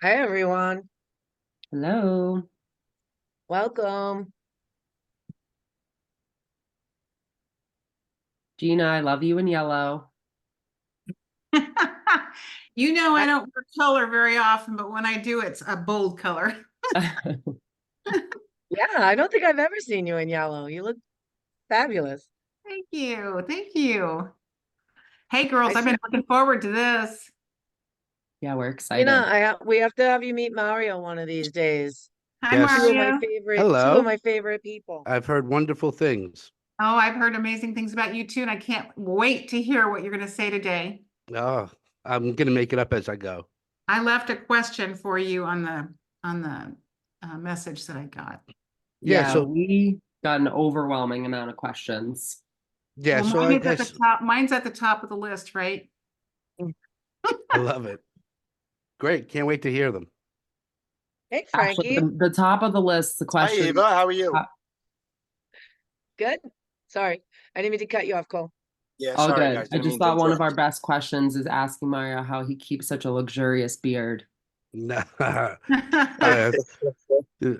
Hi, everyone. Hello. Welcome. Gina, I love you in yellow. I, I don't wear color very often, but when I do, it's a bold color. yeah, I don't think I've ever seen you in yellow. You look fabulous. Thank you. Thank you. Hey, I girls, I've see. been looking forward to this. Yeah, we're You know, excited. we have to have you meet Mario one of these days. Hi, Two Yes. of my Mario. favorite, two of Hello. my favorite people. I've heard wonderful things. Oh, I've heard amazing things about you too, and I can't wait to hear what you're going to say today. Oh, I'm gonna make it up as I go. I left a question for you on the message that I got. Yeah, Yeah, so we got an overwhelming amount of questions. yeah, Well, so mine I is at the guess top. Mine's at the top of the list, right? I love it. Great. Can't wait to hear them. Hey, Actually, Frankie. the top of the list, the Hi, question. Eva. How are you? Good. Sorry, I didn't mean to cut you off, Cole. Yeah, All sorry, good. guys. I Didn't just mean to thought one of our interrupt. best questions is asking Mario how he keeps such a luxurious beard. No, I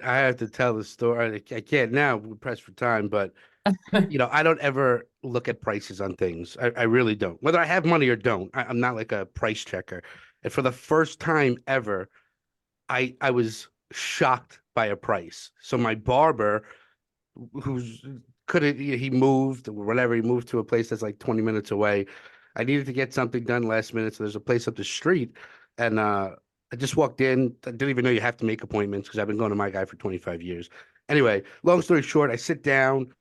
I have to tell the story. I can't now. We're pressed for time, but I don't ever look at prices on things. I really don't. Whether I have money or don't, I'm not like a price checker. And for the first time ever, I was shocked by a price. So my barber, who's couldn't he moved or whatever, he moved to a place that's like 20 minutes away. I needed to get something done last minute, so there's a place up the street, and I just walked in. I didn't even know you have to make appointments because I've been going to my guy for 25 years. Anyway, long story short, I sit down.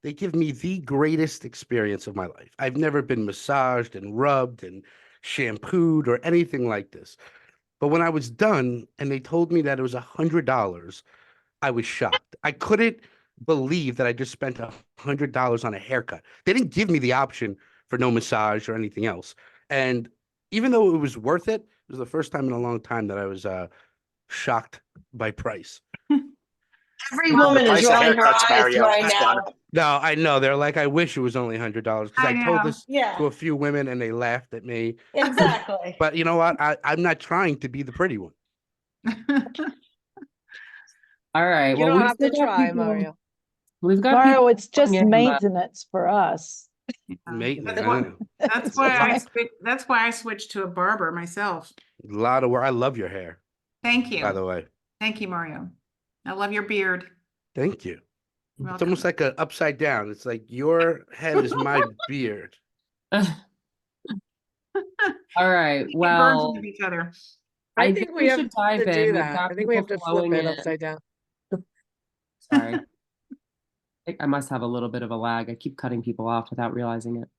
They give me the greatest experience of my life. I've never been massaged and rubbed and shampooed or anything like this. But when I was done and they told me that it was $100, I was shocked. I couldn't believe that I just spent $100 on a haircut. They didn't give me the option for no massage or anything else. And even though it was worth it, it was the first time in a long time that I was shocked by price. Every The woman is price of rolling her haircuts, eyes Mario, right has gone now. up. No, I know. They're like, I wish it was only $100 because I I told know. this Yeah, to a few women and they laughed at me. exactly. But you know what? I'm not trying to be the pretty one. All right. You Well, don't we have to still got try, people. Mario. We've got people Mario, it's coming just in, but maintenance for us. Yeah. Maintenance. That's I why, know. that's It's why I fine. switched, that's why I switched to a barber myself. A lot of work. I love your hair, Thank by you. the way. Thank you, Mario. I love your beard. Thank you. You're It's welcome. almost like a upside down. It's like your head is my beard. all right. Take versions Well, of each other. I I think think we we have should dive to do in. We've that. I got think we people have to flip flowing it in. upside down. Sorry. I must have a little bit of a lag. I keep cutting people off without realizing it.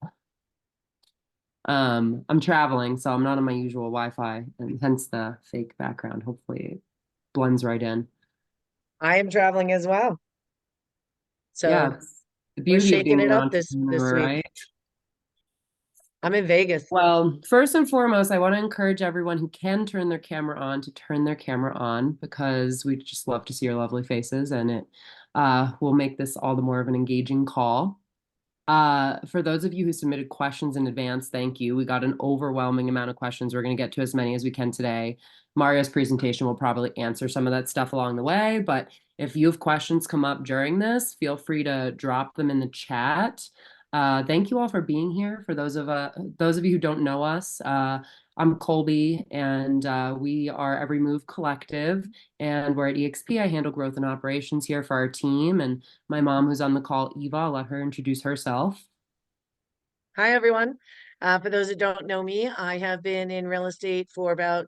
I'm traveling, so I'm not on my usual Wi-Fi, and hence the fake background. Hopefully it blends right in. I am traveling as well. Yeah, So it's the we're beauty of shaking being it an up this entrepreneur, week. right? I'm in Vegas. Well, first and foremost, I want to encourage everyone who can turn their camera on to turn their camera on because we just love to see your lovely faces, and it will make this all the more of an engaging call. For those of you who submitted questions in advance, thank you. We got an overwhelming amount of questions. We're going to get to as many as we can today. Mario's presentation will probably answer some of that stuff along the way, but if you have questions come up during this, feel free to drop them in the chat. Thank you all for being here. For those of you who don't know us, I'm Colby, and we are Every Move Collective, and we're at EXP. I handle growth and operations here for our team, and my mom, who's on the call, Eva, I'll let her introduce herself. Hi, everyone. For those that don't know me, I have been in real estate for about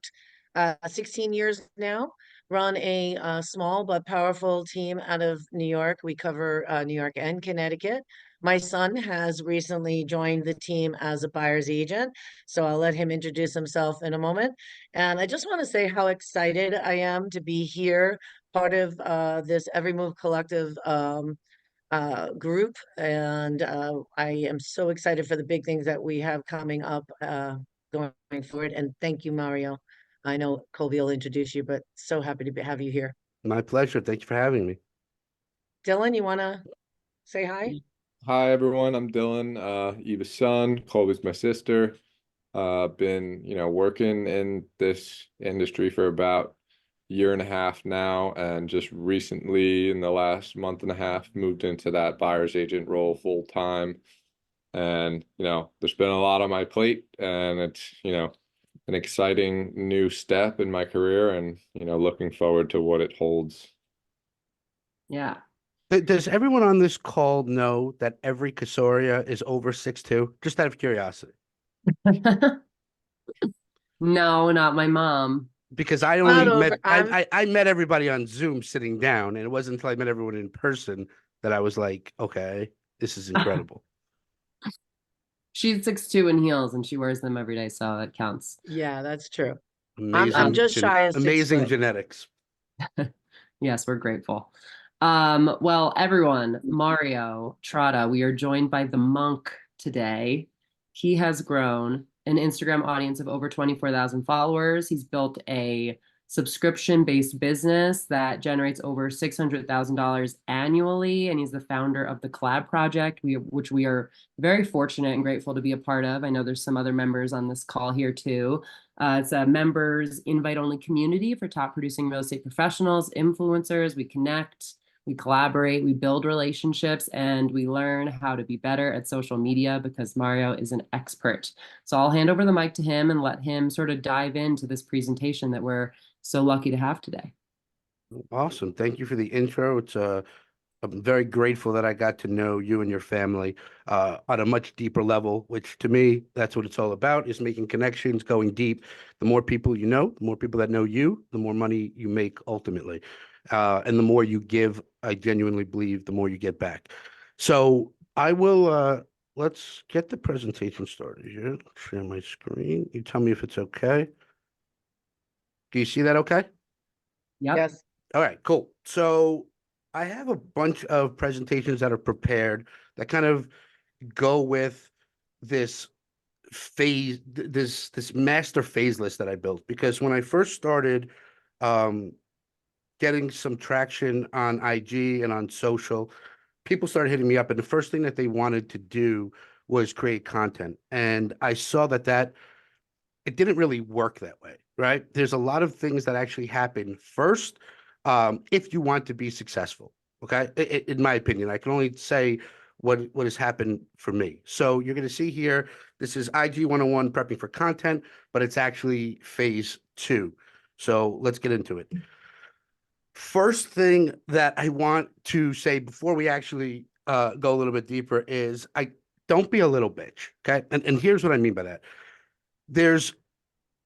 16 years now. Run a small but powerful team out of New York. We cover New York and Connecticut. My son has recently joined the team as a buyer's agent, so I'll let him introduce himself in a moment. And I just want to say how excited I am to be here, part of this Every Move Collective group, and I am so excited for the big things that we have coming up going forward. And thank you, Mario. I know Colby will introduce you, but so happy to have you here. My pleasure. Thank you for having me. Dylan, you want to say hi? Hi everyone, I'm Dylan, Eva's son. Colby's my sister. Been, working in this industry for about a year and a half now, and just recently in the last month and a half moved into that buyer's agent role full time. And, there's been a lot on my plate, and it's, an exciting new step in my career, and, looking forward to what it holds. Yeah. Does everyone on this call know that every Casoria is over 6'2"? Just out of curiosity. No, not my mom. Because I Not only over. met I met everybody on Zoom sitting down, and it wasn't until I met everyone in person that I was like, okay, this is incredible. She's 6'2" in heels and she wears them every day, so it counts. Yeah, that's true. I'm Amazing, just shy of 6 amazing foot. genetics. Yes, we're grateful. Well, everyone, Mario, Trotta, we are joined by the monk today. He has grown an Instagram audience of over 24,000 followers. He's built a subscription-based business that generates over $600,000 annually, and he's the founder of the Collab Project, which we are very fortunate and grateful to be a part of. I know there's some other members on this call here too. It's a members invite-only community for top producing real estate professionals, influencers. We connect, we collaborate, we build relationships, and we learn how to be better at social media because Mario is an expert. So I'll hand over the mic to him and let him sort of dive into this presentation that we're so lucky to have today. Awesome. Thank you for the intro. I'm very grateful that I got to know you and your family on a much deeper level, which to me, that's what it's all about, is making connections, going deep. The more people you know, the more people that know you, the more money you make ultimately. And the more you give, I genuinely believe, the more you get back. So I will, let's get the presentation started here. Share my screen. You tell me if it's okay. Do you see that okay? Yep. Yes. All right, cool. So I have a bunch of presentations that are prepared that kind of go with this this master phase list that I built, because when I first started getting some traction on IG and on social, people started hitting me up, and the first thing that they wanted to do was create content. And I saw that it didn't really work that way, right? There's a lot of things that actually happen first if you want to be successful, okay? In my opinion, I can only say what has happened for me. So you're going to see here, this is IG 101 prepping for content, but it's actually phase 2. So let's get into it. First thing that I want to say before we actually go a little bit deeper is don't be a little bitch, okay? And here's what I mean by that. There's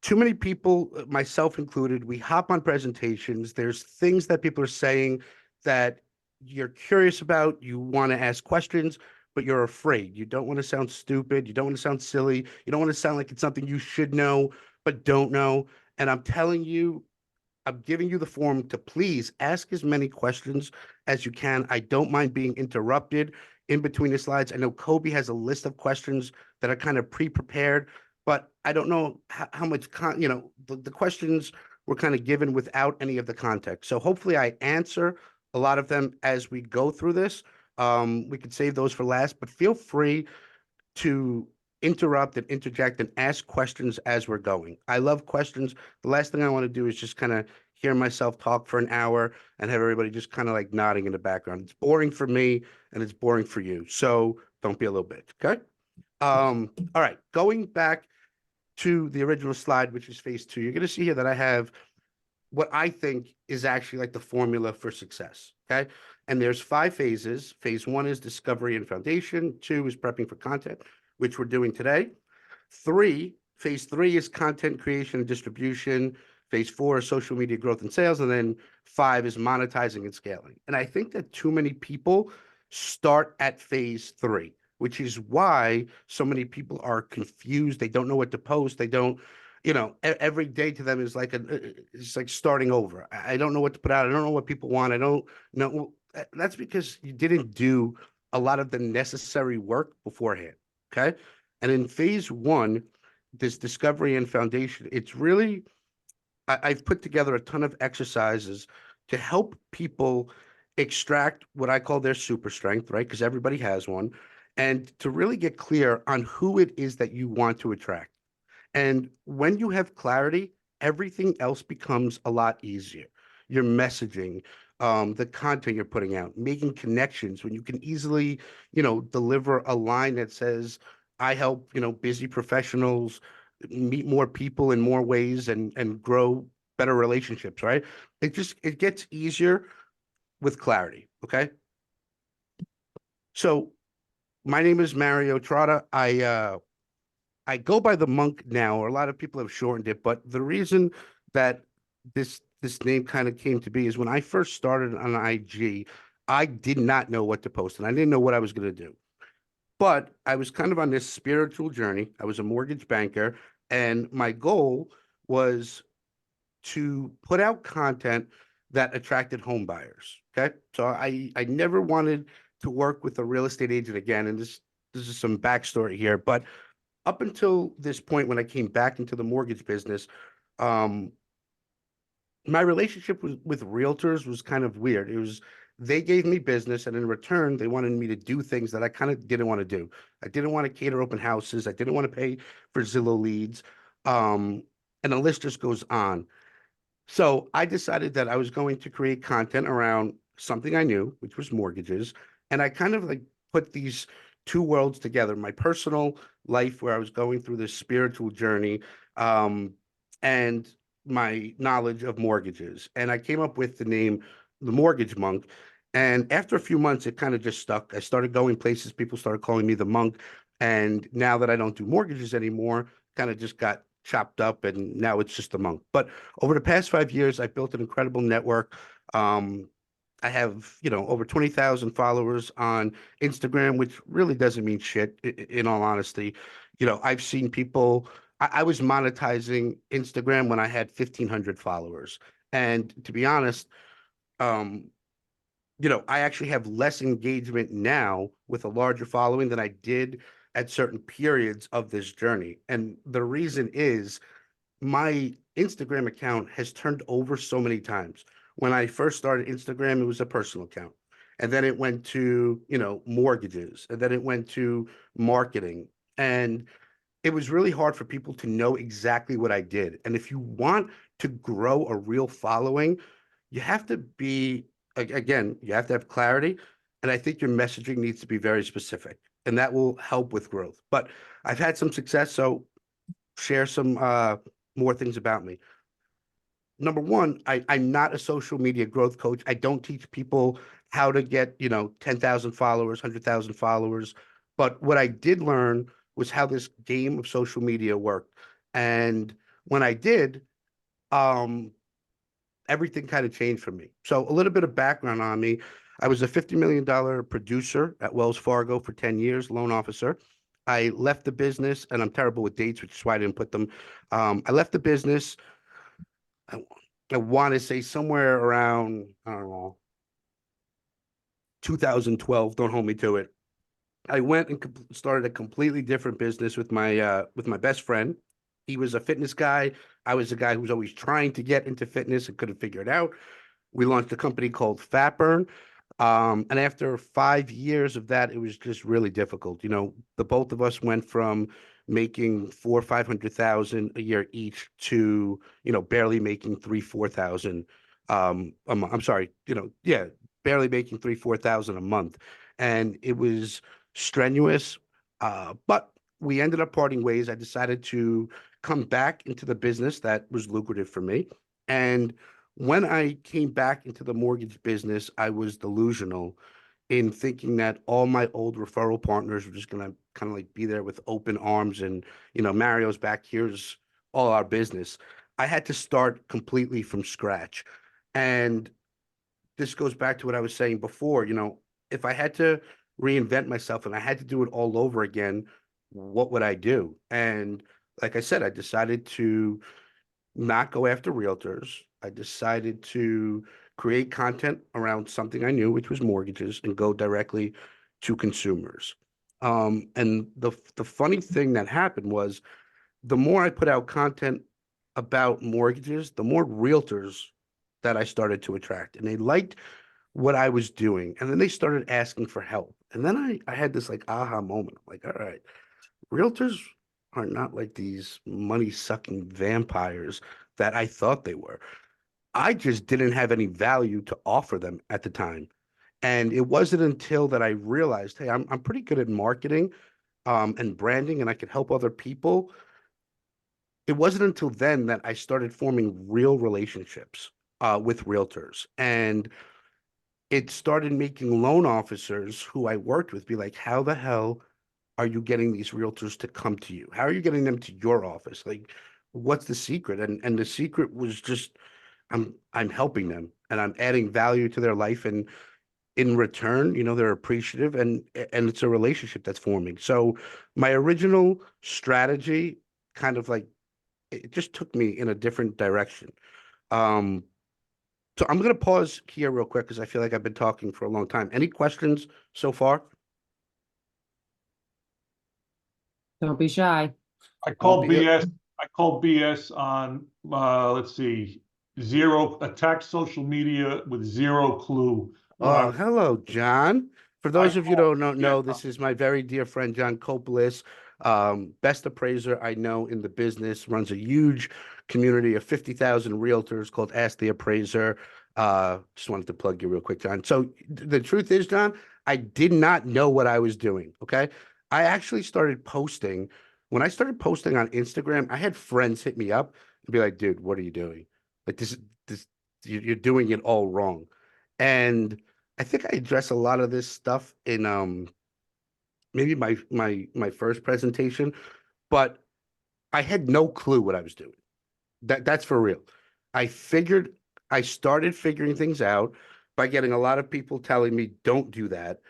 too many people, myself included, we hop on presentations. There's things that people are saying that you're curious about, you want to ask questions, but you're afraid. You don't want to sound stupid. You don't want to sound silly. You don't want to sound like it's something you should know, but don't know. And I'm telling you, I'm giving you the forum to please ask as many questions as you can. I don't mind being interrupted in between the slides. I know Kobe has a list of questions that are kind of pre-prepared, but I don't know how much, the questions were kind of given without any of the context. So hopefully I answer a lot of them as we go through this. We could save those for last, but feel free to interrupt and interject and ask questions as we're going. I love questions. The last thing I want to do is just kind of hear myself talk for an hour and have everybody just kind of like nodding in the background. It's boring for me and it's boring for you. So don't be a little bit, okay? All right, going back to the original slide, which is phase 2, you're going to see here that I have what I think is actually like the formula for success, okay? And there's 5 phases. Phase 1 is discovery and foundation. 2 is prepping for content, which we're doing today. Phase 3 is content creation and distribution. Phase 4 is social media growth and sales. And then 5 is monetizing and scaling. And I think that too many people start at phase 3, which is why so many people are confused. They don't know what to post. They don't, every day to them is like it's like starting over. I don't know what to put out. I don't know what people want. I don't know. That's because you didn't do a lot of the necessary work beforehand. Okay. And in phase 1, this discovery and foundation, it's really, I've put together a ton of exercises to help people extract what I call their super strength, right? Because everybody has one, and to really get clear on who it is that you want to attract. And when you have clarity, everything else becomes a lot easier. Your messaging, the content you're putting out, making connections when you can easily, deliver a line that says, I help, busy professionals meet more people in more ways and grow better relationships, right? It gets easier with clarity. Okay. So my name is Mario Trotta. I go by the Monk now, or a lot of people have shortened it, but the reason that this name kind of came to be is when I first started on IG, I did not know what to post and I didn't know what I was going to do. But I was kind of on this spiritual journey. I was a mortgage banker, and my goal was to put out content that attracted home buyers. Okay. So I never wanted to work with a real estate agent again. And this is some backstory here, but up until this point, when I came back into the mortgage business, um, my relationship with realtors was kind of weird. It was they gave me business, and in return, they wanted me to do things that I kind of didn't want to do. I didn't want to cater open houses. I didn't want to pay for Zillow leads, um, and the list just goes on. So I decided that I was going to create content around something I knew, which was mortgages. And I kind of like put these two worlds together, my personal life where I was going through this spiritual journey, um, and my knowledge of mortgages. And I came up with the name The Mortgage Monk. And after a few months, it kind of just stuck. I started going places, people started calling me the monk. And now that I don't do mortgages anymore, kind of just got chopped up and now it's just the monk. But over the past 5 years, I've built an incredible network. Um, I have, over 20,000 followers on Instagram, which really doesn't mean shit, in all honesty. I've seen people, I was monetizing Instagram when I had 1,500 followers. And to be honest, um, I actually have less engagement now with a larger following than I did at certain periods of this journey. And the reason is my Instagram account has turned over so many times. When I first started Instagram, it was a personal account. And then it went to, mortgages. And then it went to marketing. And it was really hard for people to know exactly what I did. And if you want to grow a real following, you have to be, again, you have to have clarity. And I think your messaging needs to be very specific, and that will help with growth. But I've had some success. So share some more things about me. Number one, I'm not a social media growth coach. I don't teach people how to get, 10,000 followers, 100,000 followers. But what I did learn was how this game of social media worked. And when I did, um, everything kind of changed for me. So a little bit of background on me. I was a $50 million producer at Wells Fargo for 10 years, loan officer. I left the business, and I'm terrible with dates, which is why I didn't put them. I left the business. I, I want to say somewhere around, I don't know, 2012. Don't hold me to it. I went and started a completely different business with my best friend. He was a fitness guy. I was a guy who was always trying to get into fitness and couldn't figure it out. We launched a company called Fat Burn. And after 5 years of that, it was just really difficult. The both of us went from making 400,000 or 500,000 a year each to, barely making 3,000, 4,000. I'm sorry, yeah, barely making 3,000, 4,000 a month. And it was strenuous. But we ended up parting ways. I decided to come back into the business that was lucrative for me. And when I came back into the mortgage business, I was delusional in thinking that all my old referral partners were just going to kind of like be there with open arms and, Mario's back, here's all our business. I had to start completely from scratch. And this goes back to what I was saying before, if I had to reinvent myself and I had to do it all over again, what would I do? And like I said, I decided to not go after realtors. I decided to create content around something I knew, which was mortgages, and go directly to consumers. And the funny thing that happened was the more I put out content about mortgages, the more realtors that I started to attract. And they liked what I was doing. And then they started asking for help. And then I had this like aha moment. I'm like, all right, realtors are not like these money-sucking vampires that I thought they were. I just didn't have any value to offer them at the time. And it wasn't until that I realized, hey, I'm pretty good at marketing and branding, and I could help other people. It wasn't until then that I started forming real relationships with realtors. And it started making loan officers who I worked with be like, how the hell are you getting these realtors to come to you? How are you getting them to your office? Like, what's the secret? And the secret was just I'm helping them and I'm adding value to their life. And in return, they're appreciative and it's a relationship that's forming. So my original strategy kind of like it just took me in a different direction. Um, so I'm gonna pause here real quick because I feel like I've been talking for a long time. Any questions so far? Don't be shy. I Don't call be BS. I call BS on, let's see, attack social media with zero clue. Oh, hello, John. For I those of you call who don't know, this is my very dear friend, John Copelis, best appraiser I know in the business, runs a huge community of 50,000 realtors called Ask the Appraiser. Just wanted to plug you real quick, John. So the truth is, John, I did not know what I was doing, okay? I actually started posting. When I started posting on Instagram, I had friends hit me up and be like, dude, what are you doing? Like this, you're doing it all wrong. And I think I address a lot of this stuff in maybe my first presentation, but I had no clue what I was doing. That's for real. I figured I started figuring things out by getting a lot of people telling me don't do that.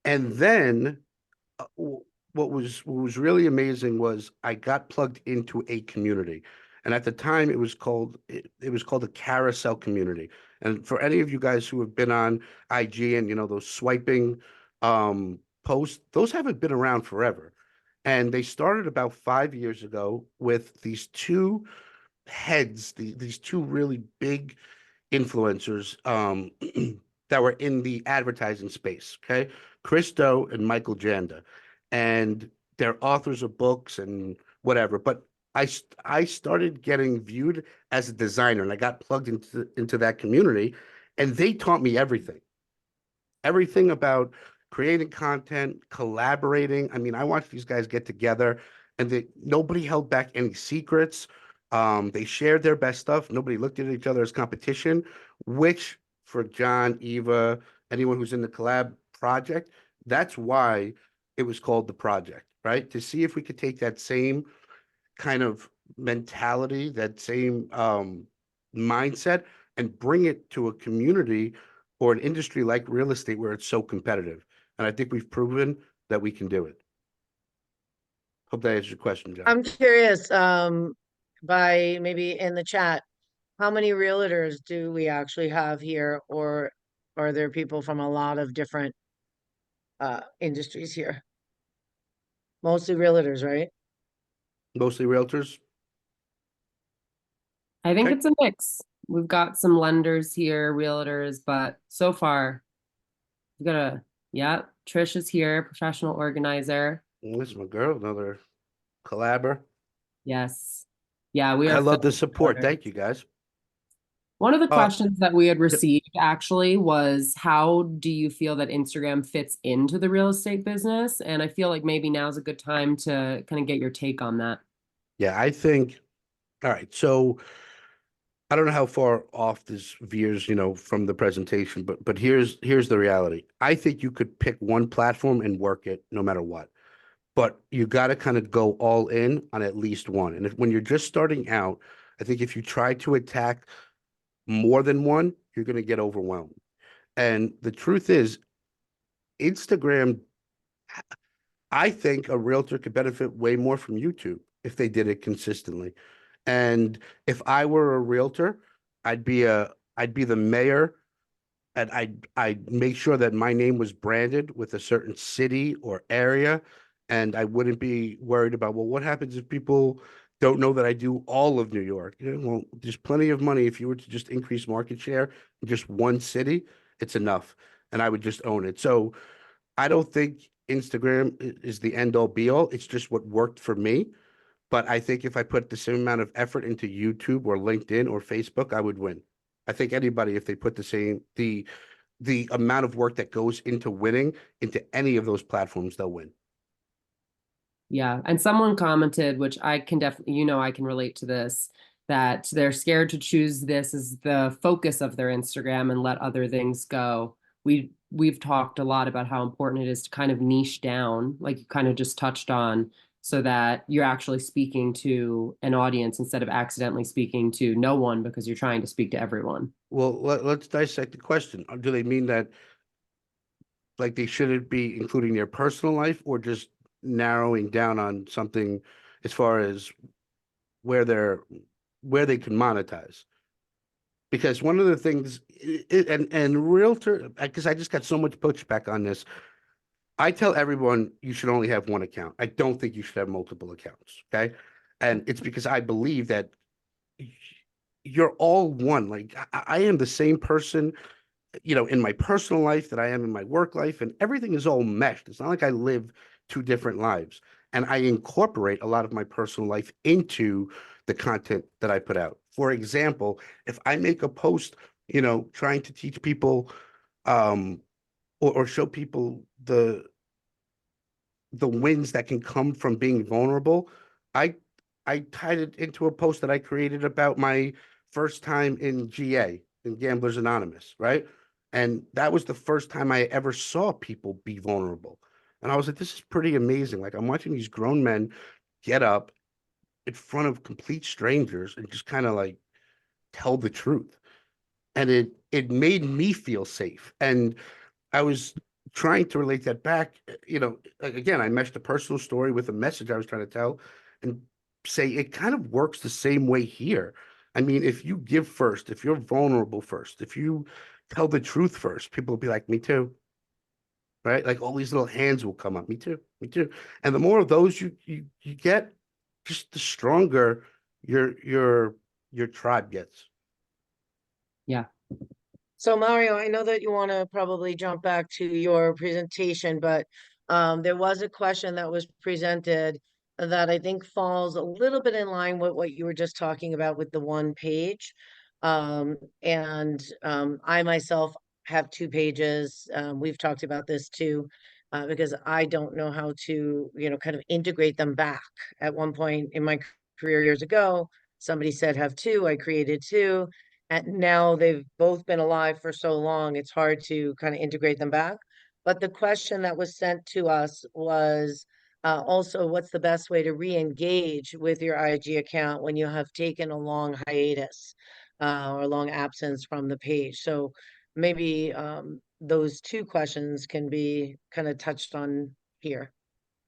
And then what was really amazing was I got plugged into a community. And at the time it was called a carousel community. And for any of you guys who have been on IG and those swiping posts, those haven't been around forever. And they started about 5 years ago with these two heads, these two really big influencers that were in the advertising space. Okay, Christo and Michael Janda, and they're authors of books and whatever. But I started getting viewed as a designer, and I got plugged into that community, and they taught me everything about creating content, collaborating. I mean, I watched these guys get together and nobody held back any secrets. They shared their best stuff. Nobody looked at each other as competition, which for John, Eva, anyone who's in the collab project, that's why it was called the project, right? To see if we could take that same kind of mentality, that same mindset, and bring it to a community or an industry like real estate where it's so competitive. And I think we've proven that we can do it. Hope that answers your question, John. I'm curious, by maybe in the chat, how many realtors do we actually have here, or are there people from a lot of different industries here? Mostly realtors, right? Mostly realtors. I think Okay. it's a mix. We've got some lenders here, realtors, but so far we've got Trish is here, professional organizer. This is my girl, another collabor. Yes. Yeah, we I are love the filled with support. realtors. Thank you, guys. One of the Uh, questions that we had received actually was, how do you feel that Instagram fits into the real estate business? And I feel like maybe now's a good time to kind of get your take on that. Yeah, I think, all right. So I don't know how far off this veers, from the presentation, but here's the reality. I think you could pick one platform and work it no matter what. But you got to kind of go all in on at least one. And when you're just starting out, I think if you try to attack more than one, you're going to get overwhelmed. And the truth is, Instagram, I think a realtor could benefit way more from YouTube if they did it consistently. And if I were a realtor, I'd be the mayor, and I'd make sure that my name was branded with a certain city or area, and I wouldn't be worried about, well, what happens if people don't know that I do all of New York? Well, there's plenty of money if you were to just increase market share in just one city, it's enough, and I would just own it. So I don't think Instagram is the end all be all. It's just what worked for me. But I think if I put the same amount of effort into YouTube or LinkedIn or Facebook, I would win. I think anybody, if they put the amount of work that goes into winning into any of those platforms, they'll win. Yeah. And someone commented, which I can definitely, I can relate to this, that they're scared to choose this as the focus of their Instagram and let other things go. We've talked a lot about how important it is to kind of niche down, like you kind of just touched on, so that you're actually speaking to an audience instead of accidentally speaking to no one because you're trying to speak to everyone. Well, let's dissect the question. Do they mean that like they shouldn't be including their personal life, or just narrowing down on something as far as where they can monetize? Because one of the things, and realtor, because I just got so much pushback on this. I tell everyone you should only have one account. I don't think you should have multiple accounts. Okay. And it's because I believe that you're all one. Like I am the same person, in my personal life that I am in my work life, and everything is all meshed. It's not like I live two different lives. And I incorporate a lot of my personal life into the content that I put out. For example, if I make a post, trying to teach people, or show people the wins that can come from being vulnerable. I tied it into a post that I created about my first time in GA, in Gamblers Anonymous, right? And that was the first time I ever saw people be vulnerable. And I was like, this is pretty amazing. Like, I'm watching these grown men get up in front of complete strangers and just kind of like tell the truth. And it made me feel safe. And I was trying to relate that back. Again, I meshed a personal story with a message I was trying to tell, and say it kind of works the same way here. I mean, if you give first, if you're vulnerable first, if you tell the truth first, people will be like, me too. Right? Like all these little hands will come up. Me too. Me too. And the more of those you get, just the stronger your tribe gets. Yeah. So Mario, I know that you want to probably jump back to your presentation, but there was a question that was presented that I think falls a little bit in line with what you were just talking about with the one page. I myself have 2 pages. We've talked about this too, because I don't know how to, kind of integrate them back. At one point in my career years ago, somebody said have 2, I created 2. And now they've both been alive for so long, it's hard to kind of integrate them back. But the question that was sent to us was also, what's the best way to re-engage with your IG account when you have taken a long hiatus or a long absence from the page? So maybe those 2 questions can be kind of touched on here.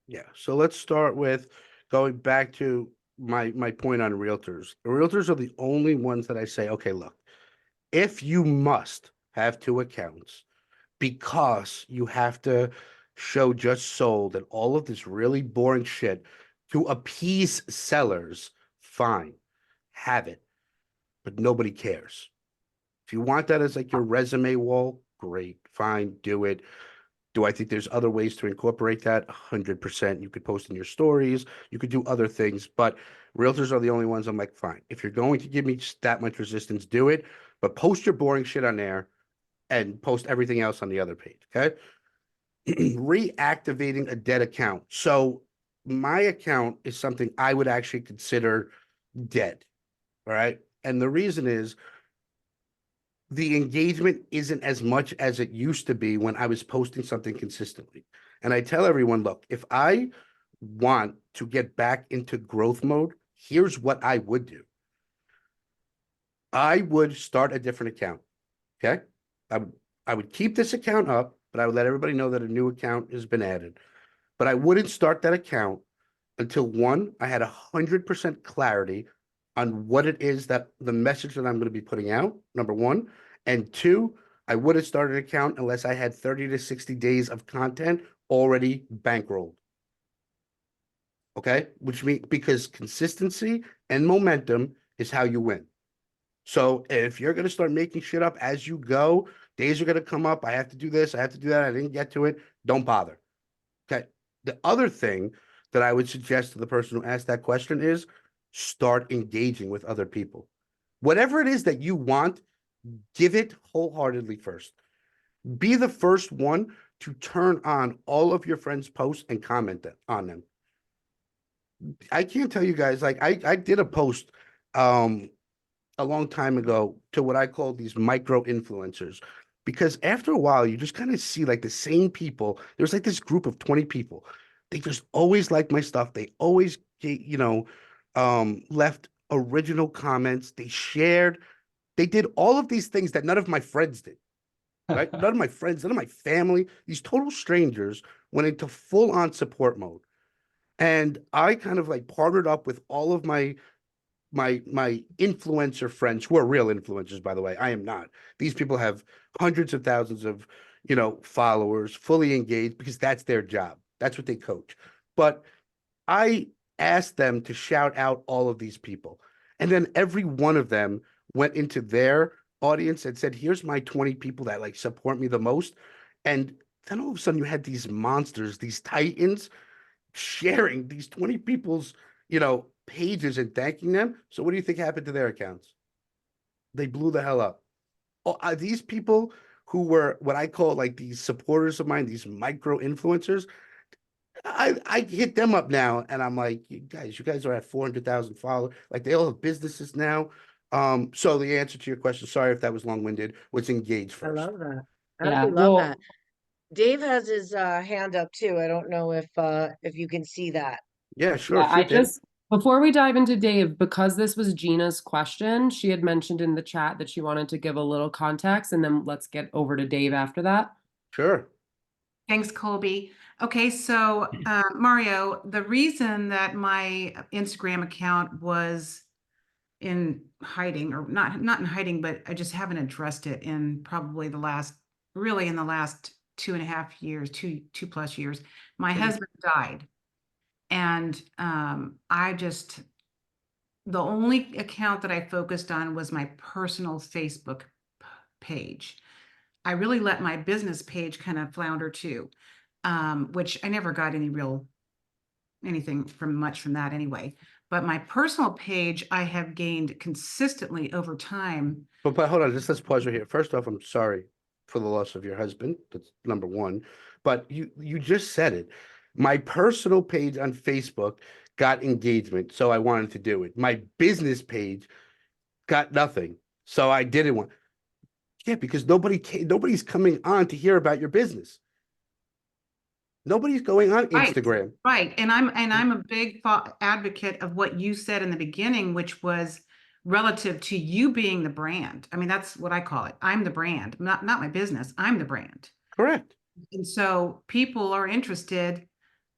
Yeah. So let's start with going back to my point on realtors. The realtors are the only ones that I say, okay, look, if you must have 2 accounts because you have to show just sold and all of this really boring shit to appease sellers, fine, have it, but nobody cares. If you want that as like your resume wall, great, fine, do it. Do I think there's other ways to incorporate that? 100%. You could post in your stories. You could do other things, but realtors are the only ones I'm like, fine. If you're going to give me just that much resistance, do it. But post your boring shit on there and post everything else on the other page. Okay. Reactivating a dead account. So my account is something I would actually consider dead. All right. And the reason is the engagement isn't as much as it used to be when I was posting something consistently. And I tell everyone, look, if I want to get back into growth mode, here's what I would do. I would start a different account. Okay. I would keep this account up, but I would let everybody know that a new account has been added. But I wouldn't start that account until one, I had 100% clarity on what it is that the message that I'm going to be putting out, number one. And two, I wouldn't start an account unless I had 30 to 60 days of content already bankrolled. Okay. Which means because consistency and momentum is how you win. So if you're going to start making shit up as you go, days are going to come up. I have to do this. I have to do that. I didn't get to it. Don't bother. Okay. The other thing that I would suggest to the person who asked that question is start engaging with other people. Whatever it is that you want, give it wholeheartedly first. Be the first one to turn on all of your friends' posts and comment on them. I can't tell you guys, like I did a post a long time ago to what I call these micro influencers. Because after a while, you just kind of see like the same people. There's like this group of 20 people. They just always like my stuff. They always, left original comments. They shared. They did all of these things that none of my friends did, right? None of my friends, none of my family, these total strangers went into full on support mode. And I kind of like partnered up with all of my influencer friends who are real influencers, by the way. I am not. These people have hundreds of thousands of, followers, fully engaged because that's their job. That's what they coach. But I asked them to shout out all of these people. And then every one of them went into their audience and said, here's my 20 people that like support me the most. And then all of a sudden you had these monsters, these titans sharing these 20 people's, pages and thanking them. So what do you think happened to their accounts? They blew the hell up. Oh, these people who were what I call like these supporters of mine, these micro influencers, I hit them up now and I'm like, you guys are at 400,000 followers. Like they all have businesses now. So the answer to your question, sorry if that was long-winded, was engage I first. love that. I Yeah, absolutely love well, that. Dave has his hand up too. I don't know if you can see that. Yeah, sure. yeah, I Shoot, Dave. just before we dive into Dave, because this was Gina's question, she had mentioned in the chat that she wanted to give a little context, and then let's get over to Dave after that. Sure. Thanks, Colby. Okay, so Mario, the reason that my Instagram account was in hiding, or not in hiding, but I just haven't addressed it in probably the last 2.5 years, two plus years. My husband died, and the only account that I focused on was my personal Facebook page. I really let my business page kind of flounder too, which I never got anything much from that anyway. But my personal page, I have gained consistently over time. But hold on, let's pause right here. First off, I'm sorry for the loss of your husband. That's number one. But you just said it. My personal page on Facebook got engagement, so I wanted to do it. My business page got nothing, so I didn't want. Yeah, because nobody's coming on to hear about your business. Nobody's going on Instagram. Right. And I'm a big advocate of what you said in the beginning, which was relative to you being the brand. I mean, that's what I call it. I'm the brand, not my business. I'm the brand. Correct. And so people are interested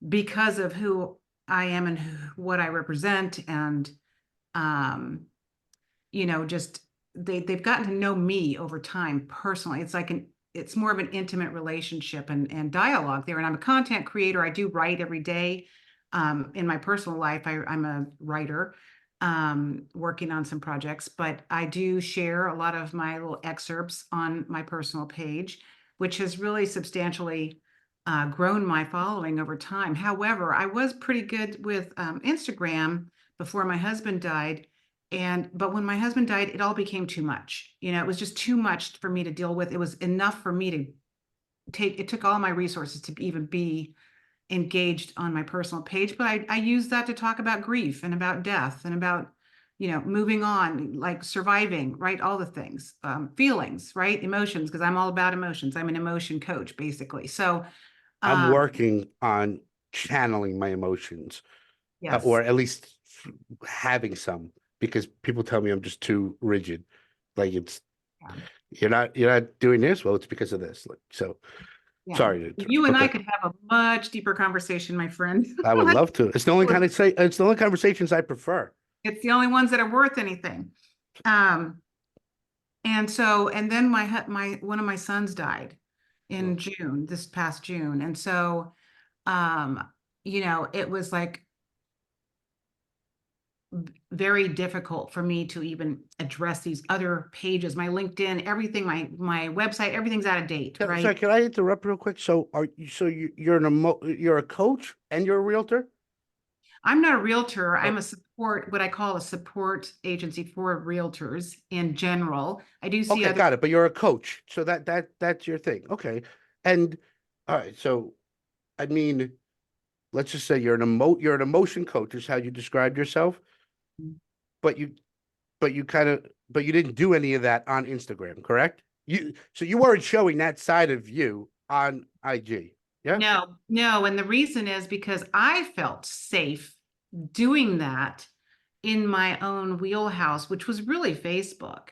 because of who I am and what I represent. And, just they've gotten to know me over time personally. It's more of an intimate relationship and dialogue there. And I'm a content creator. I do write every day. In my personal life, I'm a writer, working on some projects, but I do share a lot of my little excerpts on my personal page, which has really substantially grown my following over time. However, I was pretty good with Instagram before my husband died. But when my husband died, it all became too much. It was just too much for me to deal with. It was enough for me to it took all my resources to even be engaged on my personal page. But I use that to talk about grief and about death and about, moving on, like surviving, right? All the things, feelings, right? Emotions, because I'm all about emotions. I'm an emotion coach, basically. So I'm working on channeling my emotions, yes. or at least having some, because people tell me I'm just too rigid. Like you're not doing this. Well, it's because of this. Like, so Yeah. sorry. You and I could have a much deeper conversation, my friend. I would love to. It's the only it's the only conversations I prefer. It's the only ones that are worth anything. And then one of my sons died in June, this past June. And so, it was like very difficult for me to even address these other pages, my LinkedIn, everything, my website, everything's out of date, right? Sorry, can I interrupt real quick? So you're a coach and you're a realtor? I'm not a realtor. I'm Oh. a support, what I call a support agency for realtors in general. I do see Okay, other, got it. But you're a coach, so that's your thing. Okay. And all right, so I mean, let's just say you're an emotion coach is how you described yourself, but you didn't do any of that on Instagram, correct? You weren't showing that side of you on IG. Yeah? no. And the reason is because I felt safe doing that in my own wheelhouse, which was really Facebook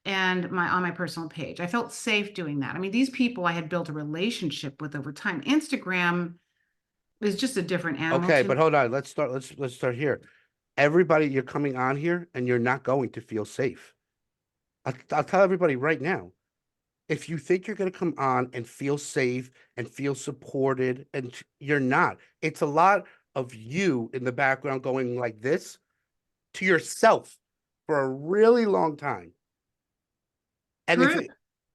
and on my personal page. I felt safe doing that. I mean, these people I had built a relationship with over time. Instagram is just a different animal Okay, to but me. hold on. Let's start here. Everybody, you're coming on here and you're not going to feel safe. I'll tell everybody right now. If you think you're going to come on and feel safe and feel supported, and you're not, it's a lot of you in the background going like this to yourself for a really long time. And True.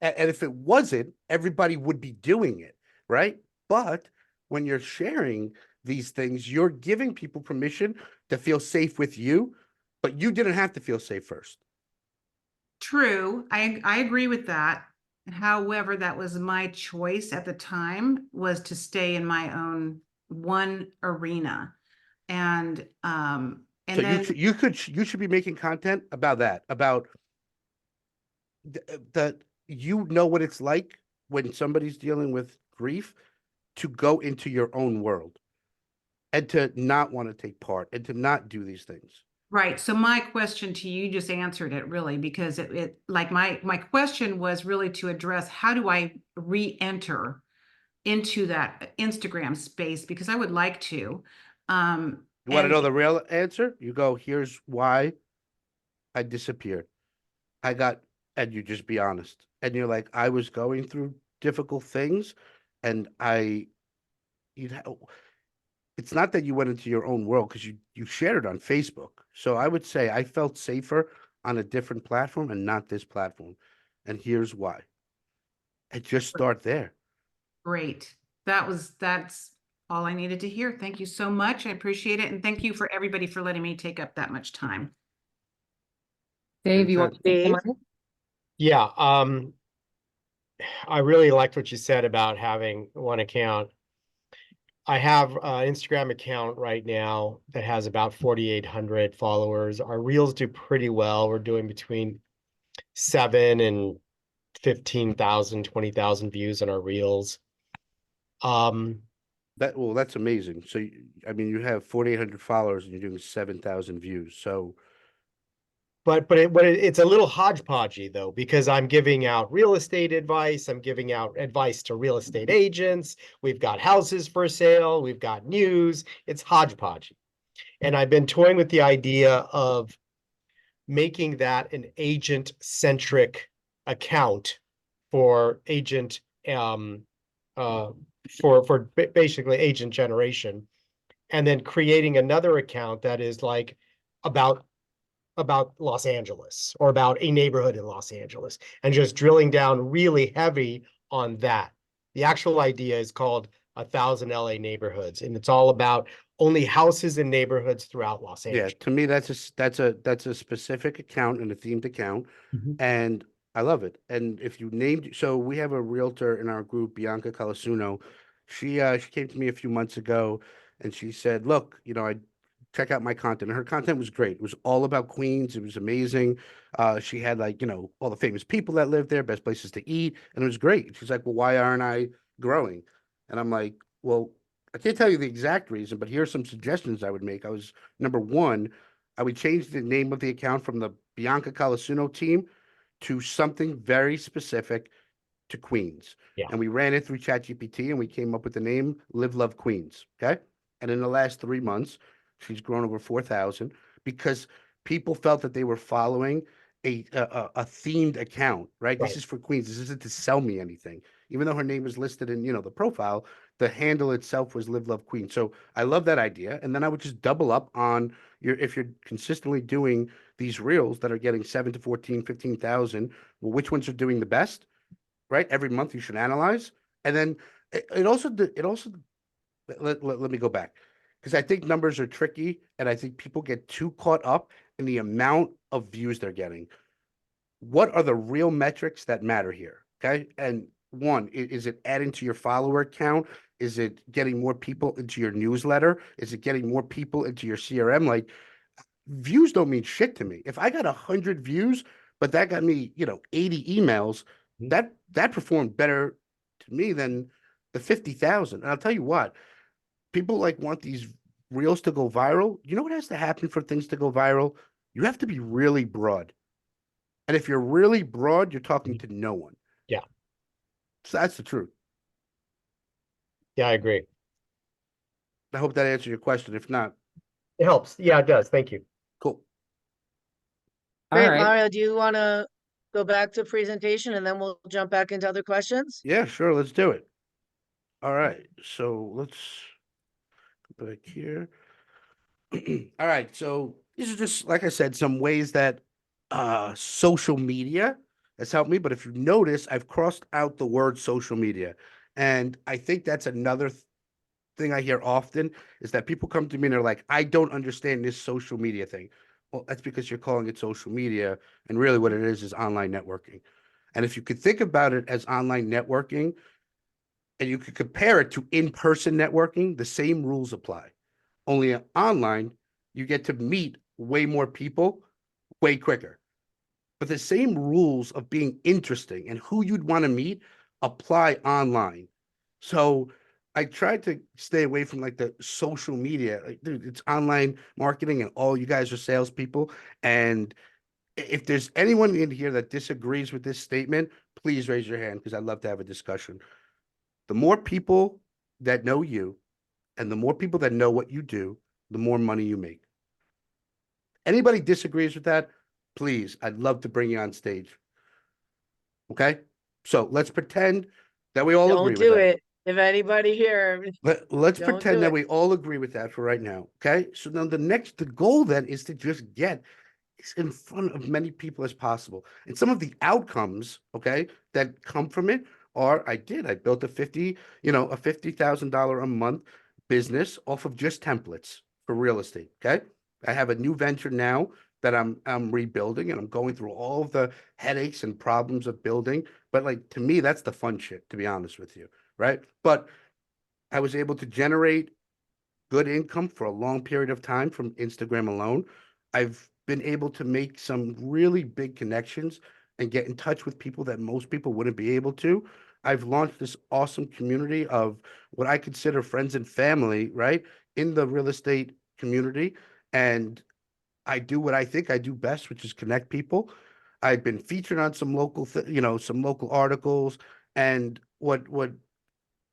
if it wasn't, everybody would be doing it, right? But when you're sharing these things, you're giving people permission to feel safe with you, but you didn't have to feel safe first. True. I agree with that. However, that was my choice at the time, was to stay in my own one arena. So And then you should be making content about that, about that you know what it's like when somebody's dealing with grief to go into your own world and to not want to take part and to not do these things. right. So my question to you just answered it really, because it like my question was really to address how do I re-enter into that Instagram space, because I would like to. You want to And know the real answer? You go, here's why I disappeared. I got, and you just be honest. And you're like, I was going through difficult things and you know, it's not that you went into your own world because you shared it on Facebook. So I would say I felt safer on a different platform and not this platform. And here's why. And just start there. great. That's all I needed to hear. Thank you so much. I appreciate it. And thank you for everybody for letting me take up that much time. Dave, you want to Dave? Yeah, I really liked what you said about having one account. I have an Instagram account right now that has about 4,800 followers. Our reels do pretty well. We're doing between 7 and 15,000, 20,000 views on our reels. That's amazing. So I mean, you have 4,800 followers and you're doing 7,000 views. So But it's a little hodgepodgey though, because I'm giving out real estate advice. I'm giving out advice to real estate agents. We've got houses for sale. We've got news. It's hodgepodgey. And I've been toying with the idea of making that an agent-centric account for agent for basically agent generation, and then creating another account that is like about Los Angeles or about a neighborhood in Los Angeles and just drilling down really heavy on that. The actual idea is called 1,000 LA Neighborhoods, and it's all about only houses and neighborhoods throughout Los yeah, Angeles. to me, that's a specific account and a themed account. And I love it. And if you named, so we have a realtor in our group, Bianca Calasuno. She came to me a few months ago and she said, look, I check out my content. And her content was great. It was all about Queens. It was amazing. She had like, all the famous people that live there, best places to eat. And it was great. She's like, well, why aren't I growing? And I'm like, well, I can't tell you the exact reason, but here's some suggestions I would make. Number one, I would change the name of the account from the Bianca Calasuno team to something very specific to Queens. Yeah. And we ran it through ChatGPT and we came up with the name Live Love Queens. Okay. And in the last 3 months, she's grown over 4,000 because people felt that they were following a themed account, right? Right. This is for Queens. This isn't to sell me anything. Even though her name is listed in, the profile, the handle itself was Live Love Queen. So I love that idea. And then I would just double up on if you're consistently doing these reels that are getting 7 to 14, 15,000, well, which ones are doing the best, right? Every month you should analyze. And then it also let me go back. because I think numbers are tricky, and I think people get too caught up in the amount of views they're getting. What are the real metrics that matter here? Okay. And one, is it adding to your follower count? Is it getting more people into your newsletter? Is it getting more people into your CRM? Like, views don't mean shit to me. If I got 100 views, but that got me, 80 emails, that performed better to me than the 50,000. And I'll tell you what, people like want these reels to go viral. You know what has to happen for things to go viral? You have to be really broad. And if you're really broad, you're talking to no one. Yeah. So that's the truth. Yeah, I agree. I hope that answered your question. If not, It helps. Yeah, it does. Thank you. cool. All Great, right. Mario, do you want to go back to presentation and then we'll jump back into other questions? Yeah, sure. Let's do it. All right. So let's go back here. All right. So these are just, like I said, some ways that social media has helped me. But if you notice, I've crossed out the word social media. And I think that's another thing I hear often is that people come to me and they're like, I don't understand this social media thing. Well, that's because you're calling it social media. And really what it is online networking. And if you could think about it as online networking and you could compare it to in-person networking, the same rules apply. Only online, you get to meet way more people way quicker. But the same rules of being interesting and who you'd want to meet apply online. So I tried to stay away from like the social media. Like, dude, it's online marketing and all you guys are salespeople. And if there's anyone in here that disagrees with this statement, please raise your hand because I'd love to have a discussion. The more people that know you and the more people that know what you do, the more money you make. Anybody disagrees with that? Please, I'd love to bring you on stage. Okay? So let's pretend that we all agree Don't with do that. it. If anybody here, Let's Don't pretend do that it. we all agree with that for right now. Okay? So now the goal then is to just get in front of many people as possible. And some of the outcomes, okay, that come from it are I built a $50,000 a month business off of just templates for real estate. Okay. I have a new venture now that I'm rebuilding and I'm going through all of the headaches and problems of building. But like to me, that's the fun shit, to be honest with you. Right. But I was able to generate good income for a long period of time from Instagram alone. I've been able to make some really big connections and get in touch with people that most people wouldn't be able to. I've launched this awesome community of what I consider friends and family, right, in the real estate community. And I do what I think I do best, which is connect people. I've been featured on some some local articles. And what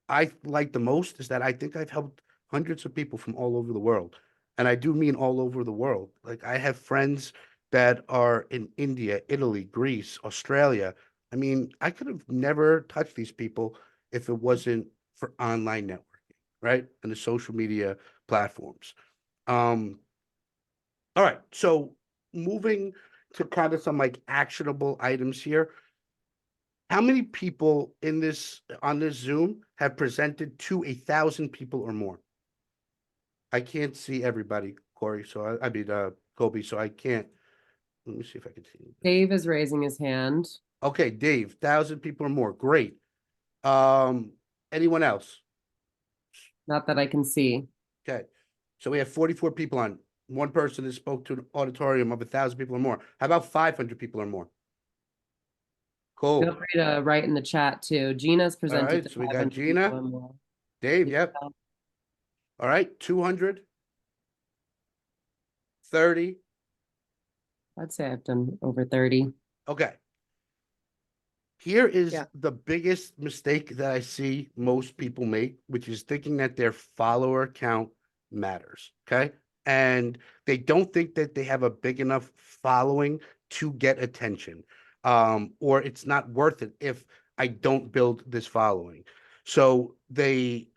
I like the most is that I think I've helped hundreds of people from all over the world. And I do mean all over the world. Like I have friends that are in India, Italy, Greece, Australia. I mean, I could have never touched these people if it wasn't for online networking, right? And the social media platforms. Um, all right. So moving to kind of some like actionable items here. How many people in this on this Zoom have presented to 1,000 people or more? I can't see everybody, Corey. So I mean, Kobe. So I can't. Let me see if I can see. Dave is raising his hand. Okay, Dave, 1,000 people or more. Great. Anyone else? Not that I can see. Okay. So we have 44 people on. One person that spoke to an auditorium of 1,000 people or more. How about 500 people or more? Cool. Feel free to write in the chat too. Gina's All presented right. to So we got 500 Gina, people and more. Dave. Yep. All right. 200. 30. I'd say I've done over 30. Okay. Here is Yeah. the biggest mistake that I see most people make, which is thinking that their follower count matters. Okay. And they don't think that they have a big enough following to get attention. Or it's not worth it if I don't build this following. So they,